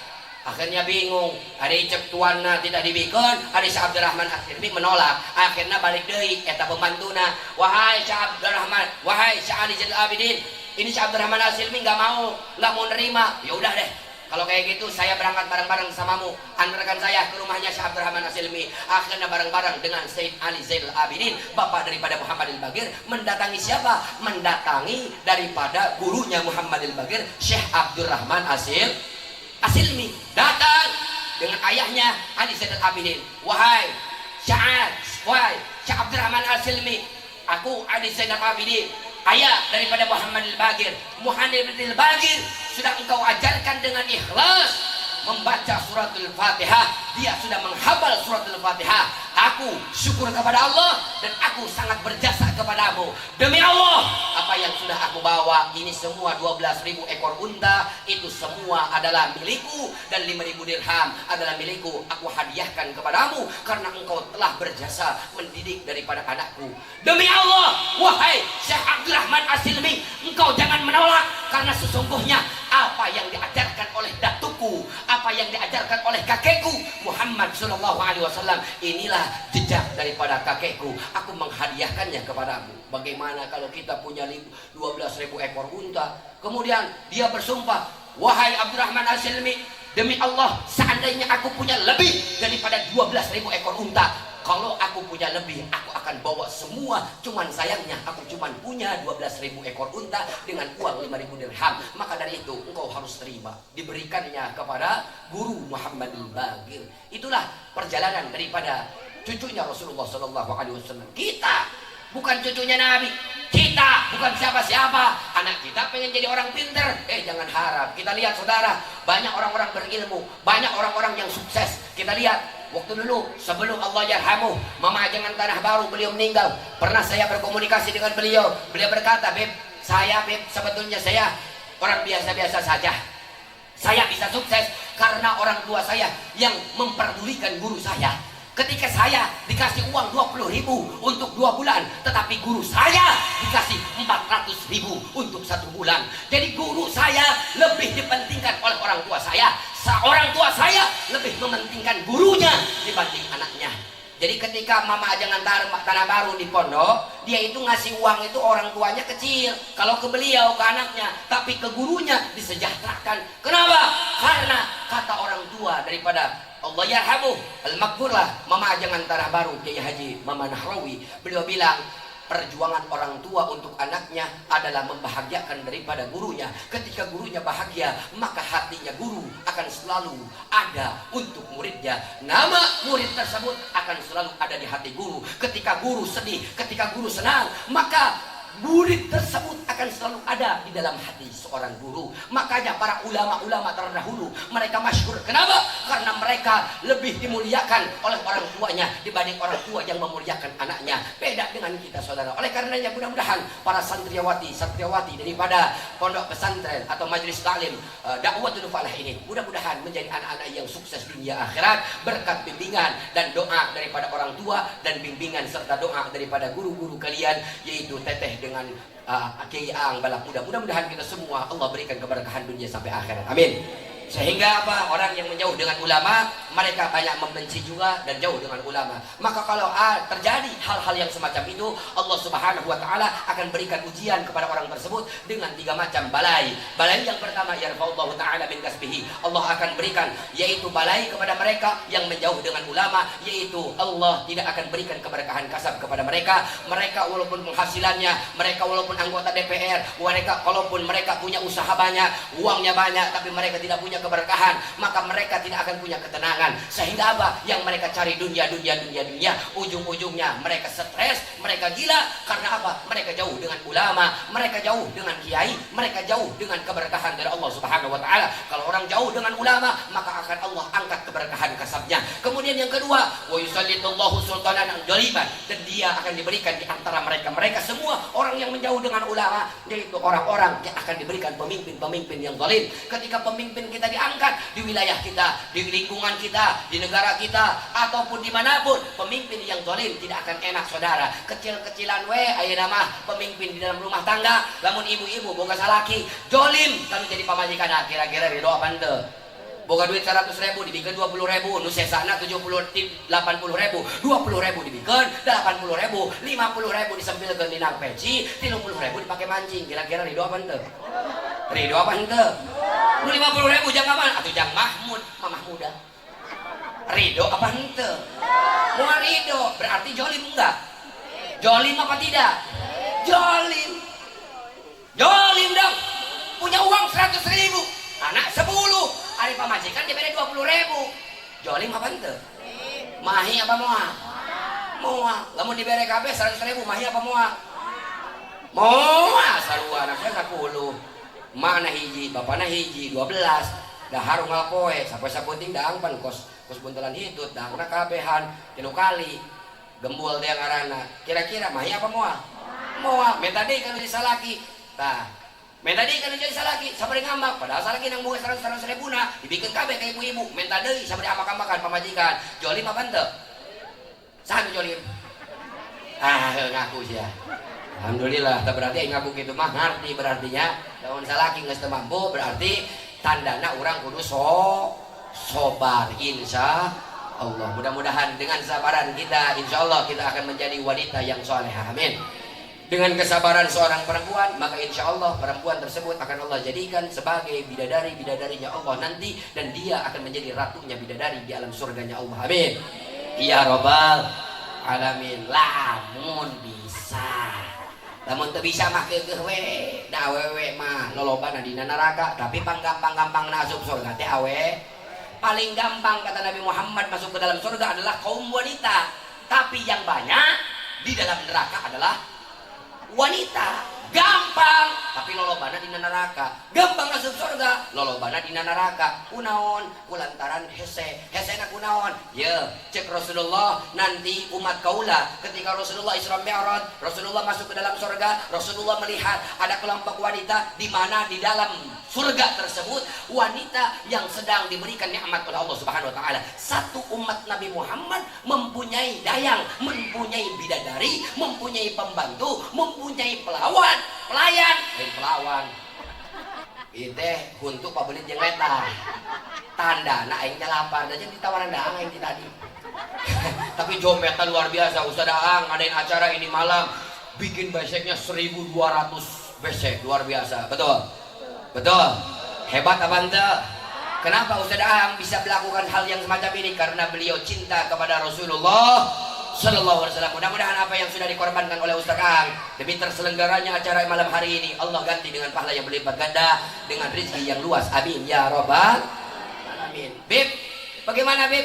Akhirnya bingung, ada cek tuanna tidak dibikin, ada Syekh Abdurrahman As-Silmi menolak. Akhirnya balik deui eta pembantuna, wahai Syekh Abdurrahman, wahai Syekh Ali Zainal Abidin, ini Syekh Abdurrahman As-Silmi nggak mau nerima. Ya udah deh, kalau kayak gitu saya berangkat bareng-bareng samamu, antarkan saya ke rumahnya Syekh Abdurrahman As-Silmi. Akhirnya bareng-bareng dengan Sayyid Ali Zainal Abidin, bapak daripada Muhammad Al-Bagir, mendatangi siapa? Mendatangi daripada gurunya Muhammad Al-Bagir, Syekh Abdurrahman As-Silmi. Datang dengan ayahnya Ali Zainal Abidin, wahai Syekh Abdurrahman As-Silmi, aku Ali Zainal Abidin, ayah daripada Muhammad Al-Bagir. Muhammad Al-Bagir sudah engkau ajarkan dengan ikhlas membaca suratul Fatihah, dia sudah menghafal suratul Fatihah. Aku syukur kepada Allah dan aku sangat berjasa kepadamu. Demi Allah, apa yang sudah aku bawa ini semua 12.000 ekor unta itu semua adalah milikku dan 5.000 dirham adalah milikku. Aku hadiahkan kepadamu karena engkau telah berjasa mendidik daripada anakku. Demi Allah, wahai Syekh Abdurrahman As-Silmi, engkau jangan menolak Karena sesungguhnya apa yang diajarkan oleh datuku, apa yang diajarkan oleh kakekku Muhammad sallallahu alaihi wasallam, inilah jejak daripada kakekku. Aku menghadiahkannya kepadamu. Bagaimana kalau kita punya 12.000 ekor unta, kemudian dia bersumpah, wahai Abdurrahman Al-Silmi, demi Allah, seandainya aku punya lebih daripada 12.000 ekor unta, kalau aku punya lebih, aku akan bawa semua. Cuman sayangnya aku cuman punya 12.000 ekor unta dengan uang 5.000 dirham. Maka dari itu engkau harus terima. Diberikannya kepada guru Muhammad al-Baqir. Itulah perjalanan daripada cucunya Rasulullah Sallallahu Alaihi Wasallam. Kita bukan cucunya Nabi. Kita bukan siapa-siapa. Anak kita pengen jadi orang pinter. Jangan harap. Kita lihat saudara, banyak orang-orang berilmu, banyak orang-orang yang sukses. Kita lihat waktu dulu sebelum Allah yarhamuh, Mama Ajangan Tanah Baru, beliau meninggal. Pernah saya berkomunikasi dengan beliau. Beliau berkata, Beb, sebetulnya saya orang biasa-biasa saja. Saya bisa sukses karena orang tua saya yang memperdulikan guru saya. Ketika saya dikasih uang 20.000 untuk 2 bulan, tetapi guru saya dikasih 400.000 untuk 1 bulan. Jadi guru saya lebih dipentingkan oleh orang tua saya. Orang tua saya lebih mementingkan gurunya dibanding anaknya. Jadi ketika Mama Ajangan Tanah Baru di pondok, dia itu ngasih uang itu orang tuanya kecil. Kalau ke beliau, ke anaknya, tapi ke gurunya disejahterakan. Kenapa? Karena kata orang tua daripada Allah yarhamuh al-maghfur lah, Mama Ajangan Tanah Baru, Kiai Haji Mama Nahrawi, beliau bilang, perjuangan orang tua untuk anaknya adalah membahagiakan daripada gurunya. Ketika gurunya bahagia, maka hatinya guru akan selalu ada untuk muridnya. Nama murid tersebut akan selalu ada di hati guru. Ketika guru sedih, ketika guru senang, maka murid tersebut akan selalu ada di dalam hati seorang guru. Makanya para ulama-ulama terdahulu, mereka masyhur. Kenapa? Karena mereka lebih dimuliakan oleh orang tuanya dibanding orang tua yang memuliakan anaknya. Beda dengan kita saudara. Oleh karenanya mudah-mudahan para santriwati daripada pondok pesantren atau majelis taklim Da'watul Falah ini, mudah-mudahan menjadi anak-anak yang sukses dunia akhirat berkat bimbingan dan doa daripada orang tua dan bimbingan serta doa daripada guru-guru kalian, yaitu Teteh dengan Kiai Ang Balak Muda. Mudah-mudahan kita semua Allah berikan keberkahan dunia sampai akhirat. Amin. Sehingga apa? Orang yang menjauh dengan ulama, mereka banyak membenci juga dan jauh dengan ulama. Maka kalau terjadi hal-hal yang semacam itu, Allah Subhanahu wa taala akan berikan ujian kepada orang tersebut dengan 3 macam balai. Balai yang pertama, yarfa'ullahu taala min kasbihi. Allah akan berikan, yaitu balai kepada mereka yang menjauh dengan ulama, yaitu Allah tidak akan berikan keberkahan kasab kepada mereka. Mereka walaupun penghasilannya, mereka walaupun anggota DPR, mereka walaupun mereka punya usaha banyak, uangnya banyak, tapi mereka tidak punya keberkahan, maka mereka tidak akan punya ketenangan. Sehingga apa? Yang mereka cari dunia, ujung-ujungnya mereka stres, mereka gila. Karena apa? Mereka jauh dengan ulama, mereka jauh dengan kiai, mereka jauh dengan keberkahan dari Allah Subhanahu wa taala. Kalau orang jauh dengan ulama, maka akan Allah angkat keberkahan kasabnya. Kemudian yang kedua, wa yusallitullahu sultanan jaliban, dan dia akan diberikan di antara mereka semua orang yang menjauh dengan ulama, yaitu orang-orang yang akan diberikan pemimpin-pemimpin yang zalim. Ketika pemimpin kita diangkat di wilayah kita, di lingkungan kita, di negara kita, ataupun dimanapun, pemimpin yang zalim tidak akan enak saudara. Kecil-kecilan ayeuna mah pemimpin di dalam rumah tangga, lamun ibu-ibu boga salaki zalim kami jadi pamajikan, kira-kira ridho apa henteu? Boga duit 100.000 dibikin 20.000, nu sesana 80.000, 20.000 dibikin 80.000, 50.000 disempilkeun dina peci, 30.000 dipakai mancing, kira-kira ridho apa henteu? Ridho apa henteu? Nu 50.000 jang aman atuh jang Mahmud, mamah muda. Ridho apa henteu? Moal ridho, berarti jolim enggak? Jolim apa tidak? Jolim. Jolim dong. Punya uang 100.000, anak 10, hari pamajikan diberi 20.000. Jolim apa henteu? Mahi apa moal? Moal. Lamun diberi kabeh 100.000, mahi apa moal? Moal sarua anak saya 10. Mana hiji, bapana hiji, 12. Dahar unggal poe, sapoe-sapoting daang pan kos buntelan hitut, daangna kabehan 3 kali. Gembul teh ngaranna. Kira-kira mahi apa moal? Moal. Minta deui kana jadi salaki. Tah. Minta deui kana jadi salaki, sabari ngambak. Padahal salaki nang boga 100.000 na, dibikeun kabeh ka ibu-ibu. Minta deui sabari amak-amakan pamajikan. Jolim apa henteu? Saha nu jolim? Ngaku sia. Alhamdulillah, tak berarti ngaku gitu mah ngerti berartinya. Lamun salaki geus teu mampu berarti tandana urang kudu sobar insya Allah. Mudah-mudahan dengan kesabaran kita insya Allah kita akan menjadi wanita yang salehah. Amin. Dengan kesabaran seorang perempuan, maka insya Allah perempuan tersebut akan Allah jadikan sebagai bidadarinya Allah nanti, dan dia akan menjadi ratunya bidadari di alam surganya Allah. Amin. Ya Rabbal Alamin. Lamun bisa, lamun teu bisa mah keukeuh we, da awewe mah lolobana dina neraka, tapi panggampang-gampang asup surga teh awe. Paling gampang kata Nabi Muhammad masuk ke dalam surga adalah kaum wanita, tapi yang banyak di dalam neraka adalah wanita. Gampang tapi lolobana dina neraka. Gampang masuk surga, lolobana dina neraka. Kunaon? Kulantaran hesena kunaon? Ya, cek Rasulullah nanti umat kaula ketika Rasulullah Isra Mi'raj, Rasulullah masuk ke dalam surga, Rasulullah melihat ada kelompok wanita di mana di dalam surga tersebut wanita yang sedang diberikan nikmat oleh Allah Subhanahu wa taala. Satu umat Nabi Muhammad mempunyai dayang, mempunyai bidadari, mempunyai pembantu, mempunyai pelayan, pelawan. Iteh untuk pabelit jeung eta. Tandana aing teh lapar, da jeung ditawaran daang aing tadi. Tapi jombetan luar biasa. Ustaz Daang ngadain acara ini malam, bikin beseknya 1200 besek, luar biasa. Betul? Betul? Hebat apa ente? Kenapa Ustaz Daang bisa melakukan hal yang semacam ini? Karena beliau cinta kepada Rasulullah Sallallahu Alaihi Wasallam. Mudah-mudahan apa yang sudah dikorbankan oleh Ustaz Ang demi terselenggaranya acara malam hari ini, Allah ganti dengan pahala yang berlipat ganda, dengan rezeki yang luas. Amin ya Rabbal Alamin. Bib, bagaimana Bib?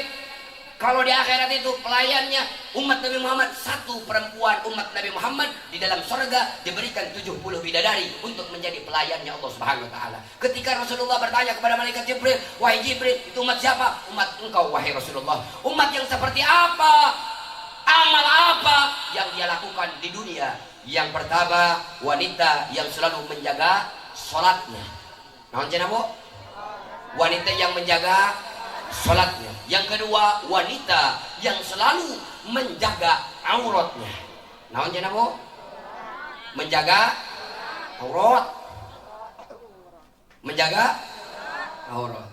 Kalau di akhirat itu pelayannya umat Nabi Muhammad, satu perempuan umat Nabi Muhammad di dalam surga diberikan 70 bidadari untuk menjadi pelayannya Allah Subhanahu wa taala. Ketika Rasulullah bertanya kepada malaikat Jibril, "Wahai Jibril, itu umat siapa?" "Umat engkau wahai Rasulullah." "Umat yang seperti apa? Amal apa yang dia lakukan di dunia?" Yang pertama, wanita yang selalu menjaga sholatnya. Naon cenah Bu? Wanita yang menjaga sholatnya. Yang kedua, wanita yang selalu menjaga auratnya. Naon cenah Bu? Menjaga aurat. Menjaga aurat.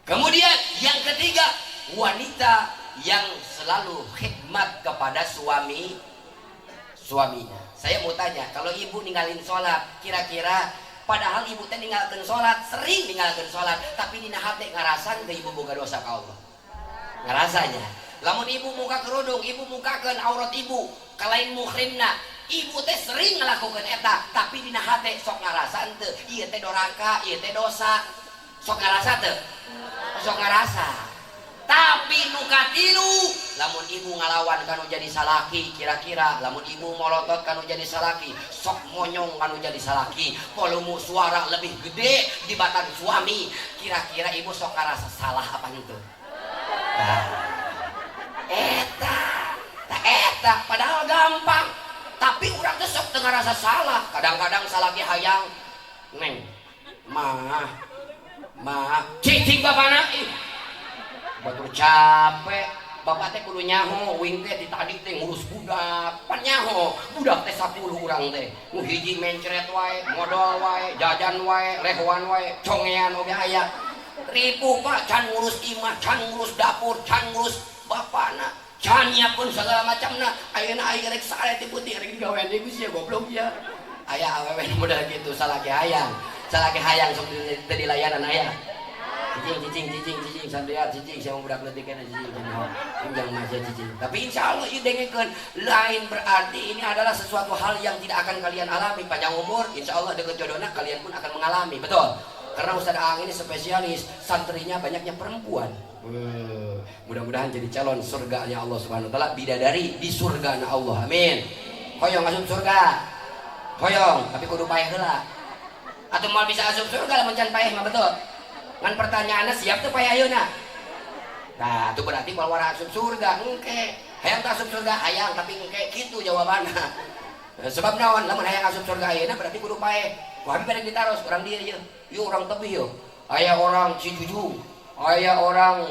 Kemudian yang ketiga, wanita yang selalu khidmat kepada suaminya. Saya mau tanya, kalau ibu ninggalin sholat, kira-kira padahal ibu teh ninggalkan sholat, sering ninggalkan sholat, tapi dina hati ngarasan ke ibu boga dosa ka Allah. Ngarasanya. Lamun ibu muka kerudung, ibu mukakeun aurat ibu, kalain muhrimna, ibu teh sering ngelakukan eta, tapi dina hati sok ngarasan teu, ieu teh doraka, ieu teh dosa. Sok ngarasa teu? Sok ngarasa. Tapi nuka tilu, lamun ibu ngalawan kanu jadi salaki, kira-kira lamun ibu molotot kanu jadi salaki, sok monyong kanu jadi salaki, volume suara lebih gede di batang suami, kira-kira ibu sok ngerasa salah apa itu? Eta, padahal gampang, tapi orang tuh sok ngerasa salah. Kadang-kadang salaki hayang, neng, cicing bapana, batur capek, bapak teh kudu nyaho, wing teh di tadi teh ngurus budak, pan nyaho, budak teh 10 urang teh, nu hiji mencret wae, modal wae, jajan wae, rehoan wae, congean oge aya, ribu Pak, can ngurus imah, can ngurus dapur, can ngurus bapana, can nyiapkeun segala macamna, ayeuna aya rek sae teh putih rek digawean deui sia goblok ya, aya awewe modal gitu, salaki hayang sok teu dilayanan aya. Cicing sampean cicing sama budak leutik kana cicing jangan masa cicing. Tapi insya Allah ieu dengekeun lain berarti ini adalah sesuatu hal yang tidak akan kalian alami panjang umur, insya Allah deket jodohna kalian pun akan mengalami. Betul, karena Ustaz Aang ini spesialis, santrinya banyaknya perempuan. Mudah-mudahan jadi calon surganya Allah Subhanahu wa taala, bidadari di surgana Allah. Amin. Hoyong asup surga, hoyong, tapi kudu paeh heula. Atuh moal bisa asup surga lamun can paeh mah betul. Ngan pertanyaannya siap tuh payah ayeuna. Nah, itu berarti walwara asup surga, engke. Hayang teh asup surga, hayang tapi engke kitu jawabanna. Sebab naon? Lamun hayang asup surga ayeuna berarti kudu paeh. Ku abi bade ditaros urang dieu ieu. Ieu urang tebih ieu. Aya orang Cijujung, aya orang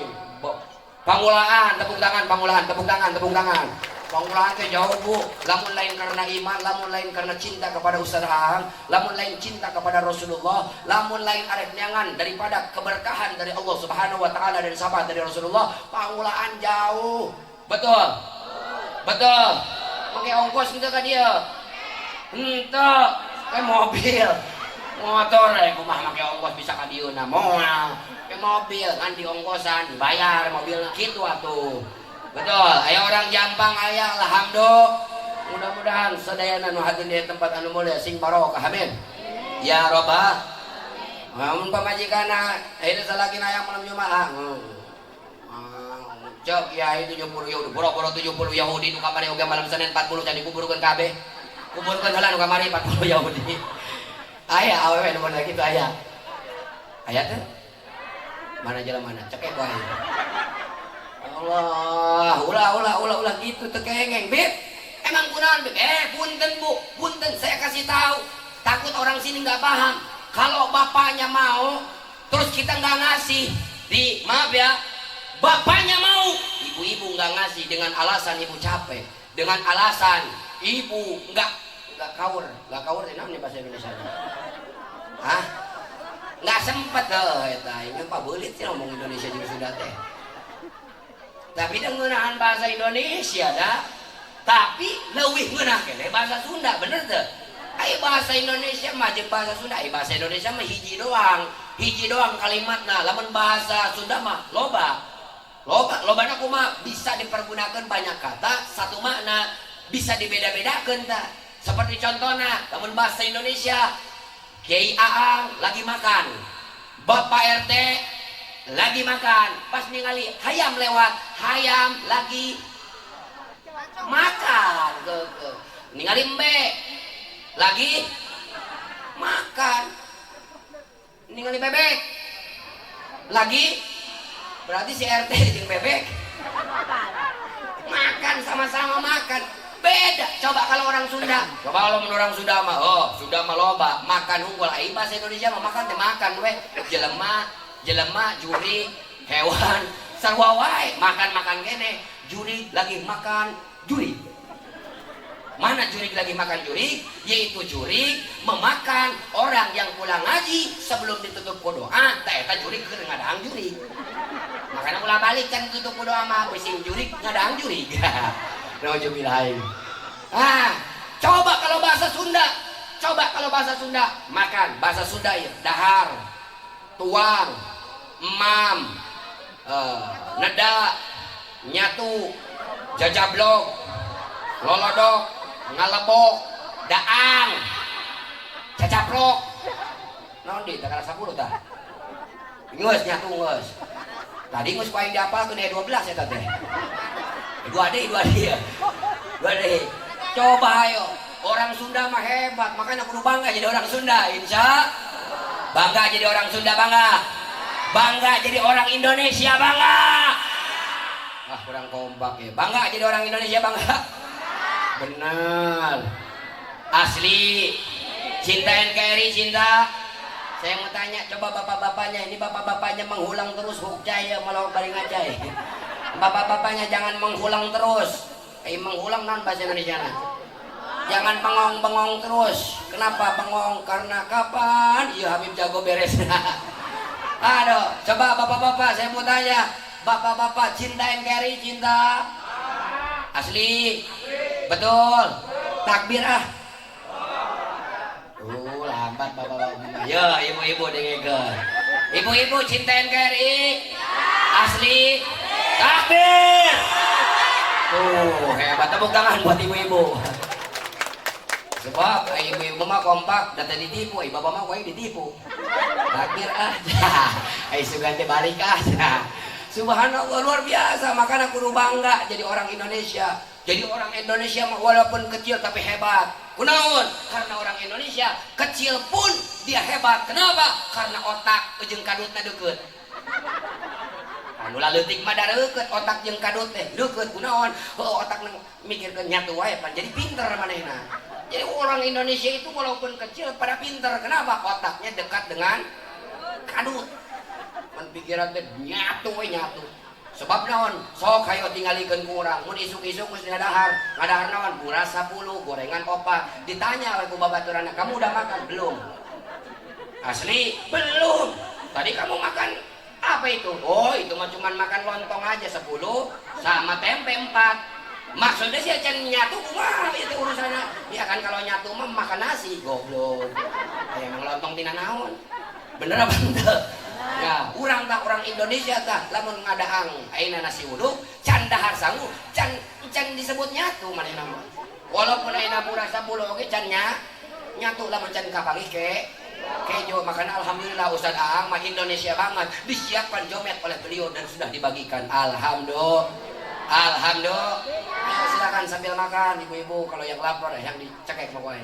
Pangulaan, tepuk tangan, Pangulaan, tepuk tangan. Pangulaan teh jauh Bu, lamun lain karena iman, lamun lain karena cinta kepada Ustaz Ahang, lamun lain cinta kepada Rasulullah, lamun lain arek nyangan daripada keberkahan dari Allah Subhanahu wa taala dan sahabat dari Rasulullah, pangulaan jauh. Betul? Betul. Pakai ongkos gitu ka dia. Henteu, kayak mobil. Motor kumaha make ongkos bisa ka dieuna moal. Kayak mobil kan di ongkosan dibayar mobilna kitu atuh. Betul, aya orang Jampang aya alhamdulillah. Mudah-mudahan sadayana nu hadir di tempat anu mulia sing barokah amin. Ya Rabbah. Mun pamajikanna ayeuna salaki aya malam Jumaah. Cek kiai 70 Yahudi, boro-boro 70 Yahudi nu kamari oge malam Senin 40 tadi kuburkeun kabeh. Kuburkeun heula nu kamari 40 Yahudi. Aya awewe nu bener kitu aya. Aya teh? Mana jalan mana? Cek wae. Allah, ulah gitu tekengeng, Bib. Emang kunaon, Bib? Punten Bu, punten saya kasih tahu. Takut orang sini nggak paham. Kalau bapaknya mau, terus kita nggak ngasih, maaf ya, bapaknya mau, ibu-ibu nggak ngasih dengan alasan ibu capek, dengan alasan ibu nggak kaur ini bahasa Indonesia. Hah? Nggak sempet deh, ini Pak Belit sih ngomong Indonesia juga sudah teh. Tapi dengan bahasa Indonesia dah, tapi lebih ngeunah kene bahasa Sunda, bener tuh. Ayo bahasa Indonesia mah jeung bahasa Sunda, bahasa Indonesia mah hiji doang kalimatna. Lamun bahasa Sunda mah lobana kumaha bisa dipergunakan banyak kata satu makna, bisa dibeda-bedakeun tah. Seperti contohnya, lamun bahasa Indonesia, Kiai Aang lagi makan, Bapak RT lagi makan, pas ningali hayam lewat, hayam lagi makan, ningali Mbe lagi makan, ningali bebek lagi, berarti si RT jeung bebek makan, sama-sama makan. Beda. Coba kalau orang Sunda, kalau orang Sunda mah, Sunda mah loba makan unggul. Ai bahasa Indonesia mah makan teh makan we, jelema juri hewan sarua wae makan kene. Juri lagi makan juri. Mana juri lagi makan juri? Yaitu juri memakan orang yang pulang ngaji sebelum ditutup ku doa. Tah eta juri keur ngadang juri. Makanya ulah balik kan ditutup ku doa mah sing juri ngadang juri. Nauzubillah. Coba kalau bahasa Sunda makan, bahasa Sunda ya dahar, tuang, emam, neda, nyatu, jajablok, lolodok, ngalebok, daang, cacaprok. Naon di tanggal 10 tah? Geus nyatu geus. Tadi geus ku aing diapalkeun 12 eta teh. Ibu ade ya. Coba ayo, orang Sunda mah hebat, makanya kudu bangga jadi orang Sunda, insya. Bangga jadi orang Sunda, bangga jadi orang Indonesia, bangga. Wah kurang kompak ya, bangga jadi orang Indonesia, bangga. Benar, asli, cinta NKRI, cinta. Saya mau tanya, coba bapak-bapaknya, ini bapak-bapaknya menghulang terus hukjaya malah balik ngajai. Bapak-bapaknya jangan menghulang terus. Menghulang non bahasa Indonesia nah. Jangan bengong-bengong terus. Kenapa bengong? Karena kapan? Iya Habib jago beres. Aduh, coba bapak-bapak saya mau tanya, bapak-bapak cinta NKRI, cinta? Asli? Betul? Takbir ah. Lambat bapak-bapak. Ya ibu-ibu dengekeun. Ibu-ibu cinta NKRI? Asli? Takbir. Tuh hebat, tepuk tangan buat ibu-ibu. Sebab ibu-ibu mah kompak, data ditipu, bapak mah kue ditipu. Takbir aja, sugan balik aja. Subhanallah luar biasa, makanya kudu bangga jadi orang Indonesia. Jadi orang Indonesia mah walaupun kecil tapi hebat. Kunaon? Karena orang Indonesia kecil pun dia hebat. Kenapa? Karena otak jeung kadutna deukeut. Ulah leutik mah da reukeut, otak jeung kadut teh deukeut kunaon? Otak mikirkeun nyatu wae pan jadi pinter manehna. Jadi orang Indonesia itu walaupun kecil pada pinter. Kenapa? Otaknya dekat dengan kadut. Man pikiran teh nyatu we nyatu. sebab naon sok hayo tingalikeun ku urang mun isuk-isuk geus ngadahar naon buras 10 gorengan 4 ditanya ku babaturanna kamu udah makan belum asli belum tadi kamu makan apa itu oh itu mah cuman makan lontong aja 10 sama tempe 4 maksudnya sih acan nyatu kumaha itu urusannya ya kan kalau nyatu mah makan nasi goblok emang lontong tina naon bener apa ente ya urang tak orang Indonesia tak lamun ngadaang ayeuna nasi uduk can dahar sangu can disebut nyatu manehna mah walaupun ayeuna buras 10 oge can nyatu lamun can kapangih kejo makanya alhamdulillah Ustaz Aang mah Indonesia banget disiapkan jomet oleh beliau dan sudah dibagikan alhamdulillah silakan sambil makan ibu-ibu kalau yang lapar yang dicekek pokoknya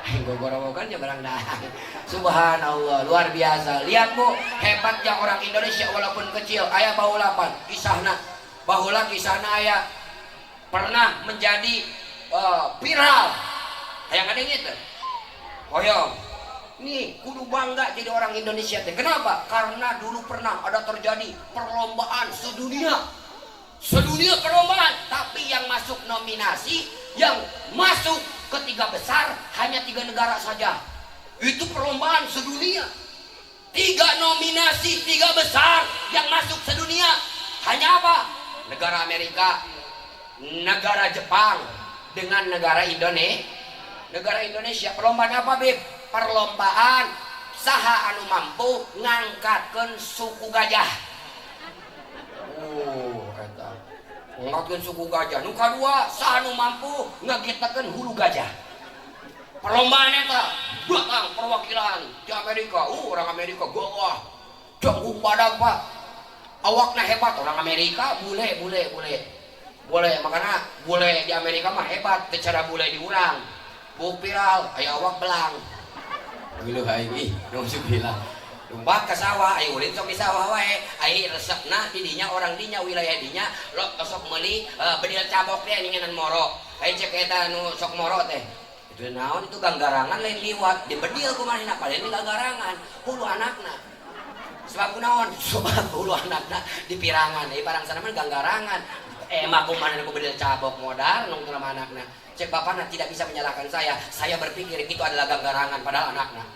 gue gorowokan ya barang dahang subhanallah luar biasa lihat bu hebatnya orang Indonesia walaupun kecil ayah baheula kisahna ayah pernah menjadi viral hayang ada gitu hoyong nih kudu bangga jadi orang Indonesia teh kenapa karena dulu pernah ada terjadi perlombaan sedunia perlombaan tapi yang masuk nominasi yang masuk ke 3 besar hanya 3 negara saja itu perlombaan sedunia 3 nominasi 3 besar yang masuk sedunia hanya apa negara Amerika negara Jepang dengan negara Indonesia perlombaan apa Bib perlombaan saha anu mampu ngangkatkeun suku gajah ngangkatkeun suku gajah nu kadua saha anu mampu ngagitakeun hulu gajah perlombaan eta datang perwakilan di Amerika orang Amerika gawah jangkung badag Pak awakna hebat orang Amerika bule makanya bule di Amerika mah hebat secara bule di urang buk viral aya awak belang geuleuh aing nusuk bilang lumpat ke sawah ayo ulin sok di sawah wae ai resepna di dinya orang dinya wilayah dinya lo sok meuli bedil cabok teh ningenan moro ai cek eta nu sok moro teh itu naon itu ganggarangan lain liwat di bedil kumaha paling ini ganggarangan hulu anakna sebab naon sebab hulu anakna di pirangan barang sana mah ganggarangan mah kumaha ku bedil cabok modal nung ke anakna cek bapakna tidak bisa menyalahkan saya berpikir itu adalah ganggarangan padahal anakna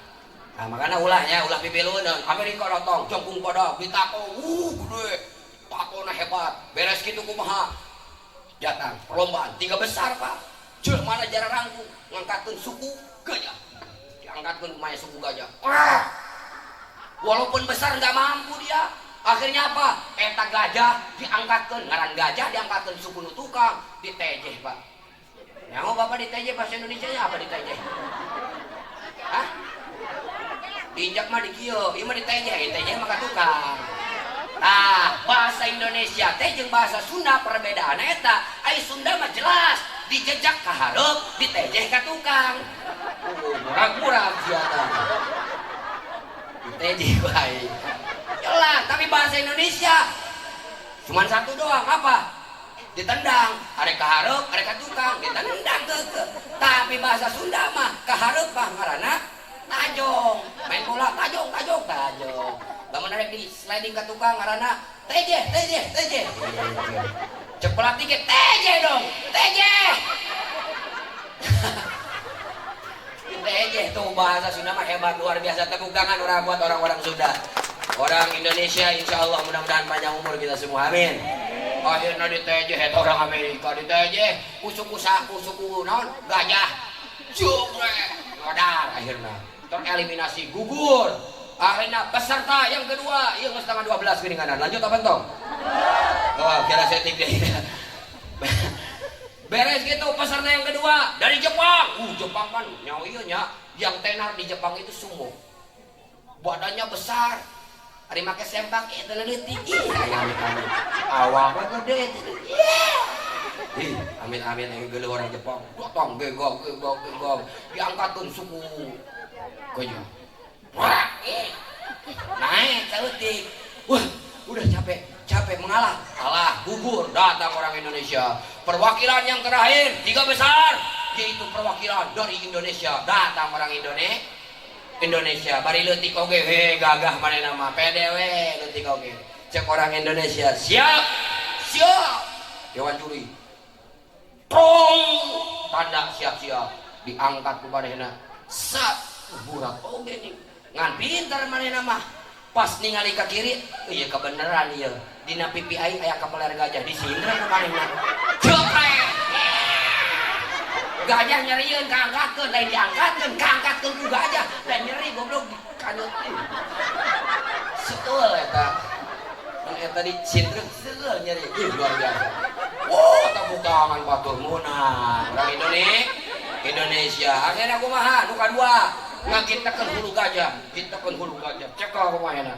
nah makanya ulah pipilun Amerika datang jangkung pada ditako gede takona hebat beres gitu kumaha datang perlombaan 3 besar Pak cek mana jarak rangku ngangkatkeun suku gajah diangkatkeun kumanya suku gajah walaupun besar nggak mampu dia akhirnya apa eta gajah diangkatkeun ngaran gajah diangkatkeun suku nu tukang ditejeh Pak nyaho Bapak ditejeh bahasa Indonesia nya apa ditejeh hah diinjak mah di kieu, ieu mah ditejeh mah tukang. Nah, bahasa Indonesia teh jeung bahasa Sunda perbedaanna eta. Ai Sunda mah jelas, dijejak ka hareup, ditejeh ka tukang. Murag-murag sia tah. Ditejeh bae. Jelas, tapi bahasa Indonesia cuman satu doang apa? Ditendang, arek ka hareup, arek ka tukang, ditendang keukeuh. Tapi bahasa Sunda mah ka hareup mah ngaranna tajong, main bola tajong. Lamun arek di sliding ke tukang ngaranna tejeh. Cepelat dikit tejeh dong, tejeh. Tejeh tuh bahasa Sunda mah hebat luar biasa tepuk tangan orang buat orang-orang Sunda. Orang Indonesia insyaallah mudah-mudahan panjang umur kita semua amin. Akhirnya ditejeh eta orang Amerika ditejeh suku naon gajah. Jogre modal akhirnya tereliminasi gugur akhirnya peserta yang kedua yang setengah 12 geninganan lanjut apa entong oh kira setting deh beres gitu peserta yang kedua dari Jepang Jepang kan nyawa iya yang tenar di Jepang itu sumo badannya besar hari make sempak itu leutik awalnya gede amin yang geuleuh orang Jepang datang gegog diangkatkeun suku gajah naik sautik wah udah capek mengalah kalah gugur datang orang Indonesia perwakilan yang terakhir 3 besar yaitu perwakilan dari Indonesia datang orang Indonesia bari leutik oge gagah manehna mah pede we leutik oge Cek orang Indonesia, siap, siap. Dewan juri, tong, tanda siap-siap. Diangkat ku manehna, sat, burak oge nih. Ngan pintar manehna mah. Pas ningali ke kiri, iya kebenaran iya. Dina pipi aing aya kapeler gajah disindra ku manehna. Jepret. Gajah nyerieun kaangkatkeun, lain diangkatkeun, kaangkatkeun ku gajah, lain nyeri goblok kanut. Seul eta. Mun eta dicindreuk seul nyeri, luar biasa. Wow, tepuk tangan batur munah. Orang Indonesia. Akhirnya kumaha? Nu kadua, ngagitekeun hulu gajah, gitekeun hulu gajah. Cek kumaha?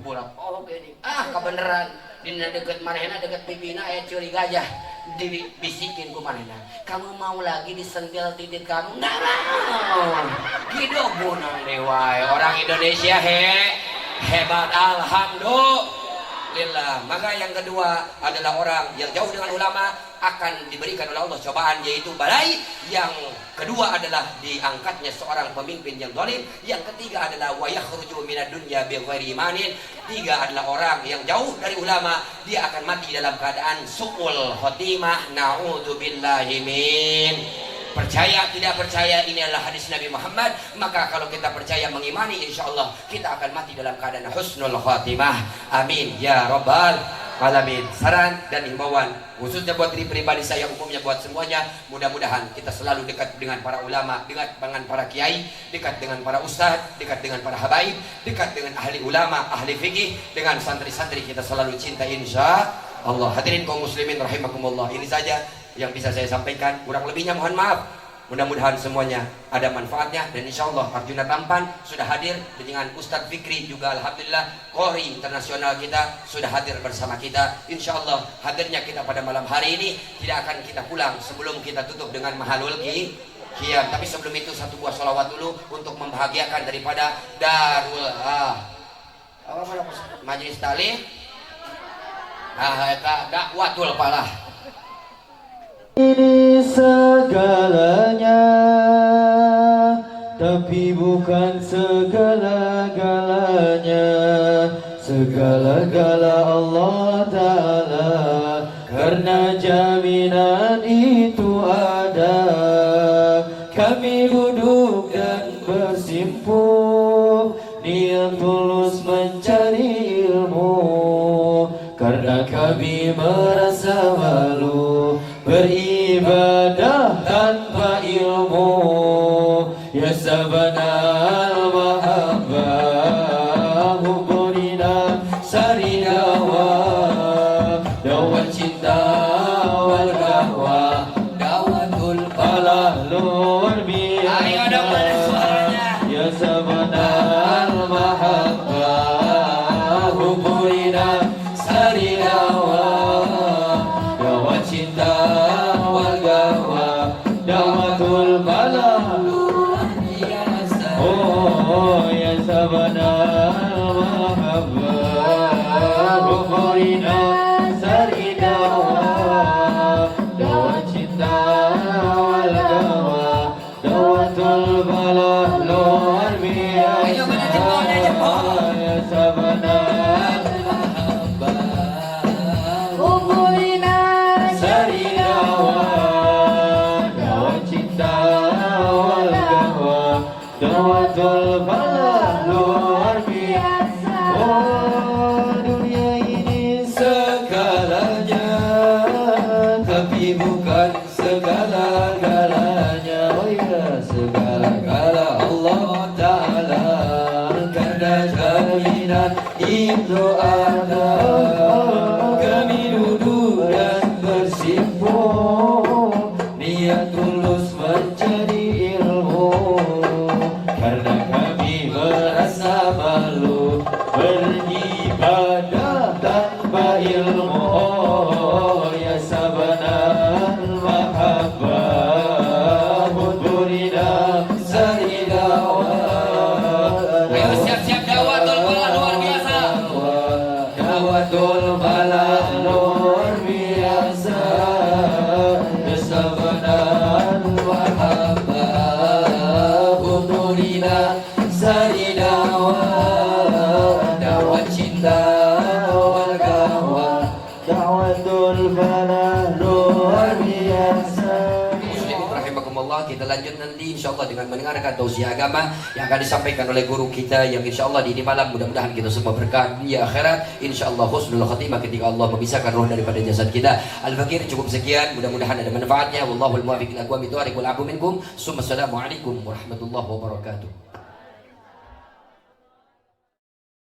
Burak oge nih. Kebeneran. Dina deket manehna deket pipina aya curi gajah. Dibisikin ku manehna. Kamu mau lagi disentil titik kamu? Nah, mau. Hidup bunang dewa. Orang Indonesia hebat alhamdulillah. Maka yang kedua adalah orang yang jauh dengan ulama akan diberikan oleh Allah cobaan, yaitu balai. Yang kedua adalah diangkatnya seorang pemimpin yang zalim. Yang ketiga adalah wa yakhruju minad dunya bighairi imanin. Tiga adalah orang yang jauh dari ulama, dia akan mati dalam keadaan su'ul khotimah. Na'udzubillahi min. Percaya tidak percaya, ini adalah hadis Nabi Muhammad. Maka kalau kita percaya mengimani, insya Allah kita akan mati dalam keadaan husnul khatimah. Amin ya rabbal alamin. Saran dan himbauan khususnya buat diri pribadi saya, umumnya buat semuanya, mudah-mudahan kita selalu dekat dengan para ulama, dekat dengan para kiai, dekat dengan para ustadz, dekat dengan para habaib, dekat dengan ahli ulama, ahli fikih, dengan santri-santri kita selalu cinta insya Allah. Hadirin kaum muslimin rahimakumullah, ini saja yang bisa saya sampaikan. Kurang lebihnya mohon maaf. Mudah-mudahan semuanya ada manfaatnya, dan insya Allah Arjuna Tampan sudah hadir dengan Ustadz Fikri juga, alhamdulillah Qori internasional kita sudah hadir bersama kita. Insya Allah hadirnya kita pada malam hari ini tidak akan kita pulang sebelum kita tutup dengan mahalul qiyam. Tapi sebelum itu satu buah sholawat dulu untuk membahagiakan daripada Darul Majelis Ta'lim Dakwatul Falah. Ini segalanya, tapi bukan segala-galanya. Segala-gala Allah Ta'ala, karena jaminan itu ada. Kami duduk dan bersimpuh, niat tulus mencari ilmu, karena kami merasa malu beribadah tanpa ilmu. Ya sabanal mahabbah hubunina saridawa, dawa cinta wal gahwa, dawatul falah luar biasa. Ya sabanal mahabbah hubunina saridawa, dawa cinta wal gahwa, dawatul falah luar biasa. Oh ya sabanal mahabbah hubunina saridawa, dawa cinta wal gahwa, dawatul falah luar biasa. Ya sabanal Hubunina saridawa, dawa cinta wal gahwa, dawatul falah luar biasa. Oh dunia ini segalanya, tapi bukan segala-galanya. Oh ya, segala-gala Allah Ta'ala, karena jaminan itu ada. Kami duduk dan bersimpuh, niat tulus mencari ilmu, karena kami merasa malu beribadah tanpa ilmu. Oh ya sabanal mahabbah hubunina insyaallah dengan mendengarkan tausiah agama yang akan disampaikan oleh guru kita, yang insyaallah di ini malam mudah-mudahan kita semua berkah dunia akhirat, insyaallah husnul khatimah ketika Allah memisahkan roh daripada jasad kita. Al-Fakir cukup sekian, mudah-mudahan ada manfaatnya. Wallahul muwaffiq ila aqwamit thoriq wal afu minkum. Assalamualaikum warahmatullahi wabarakatuh.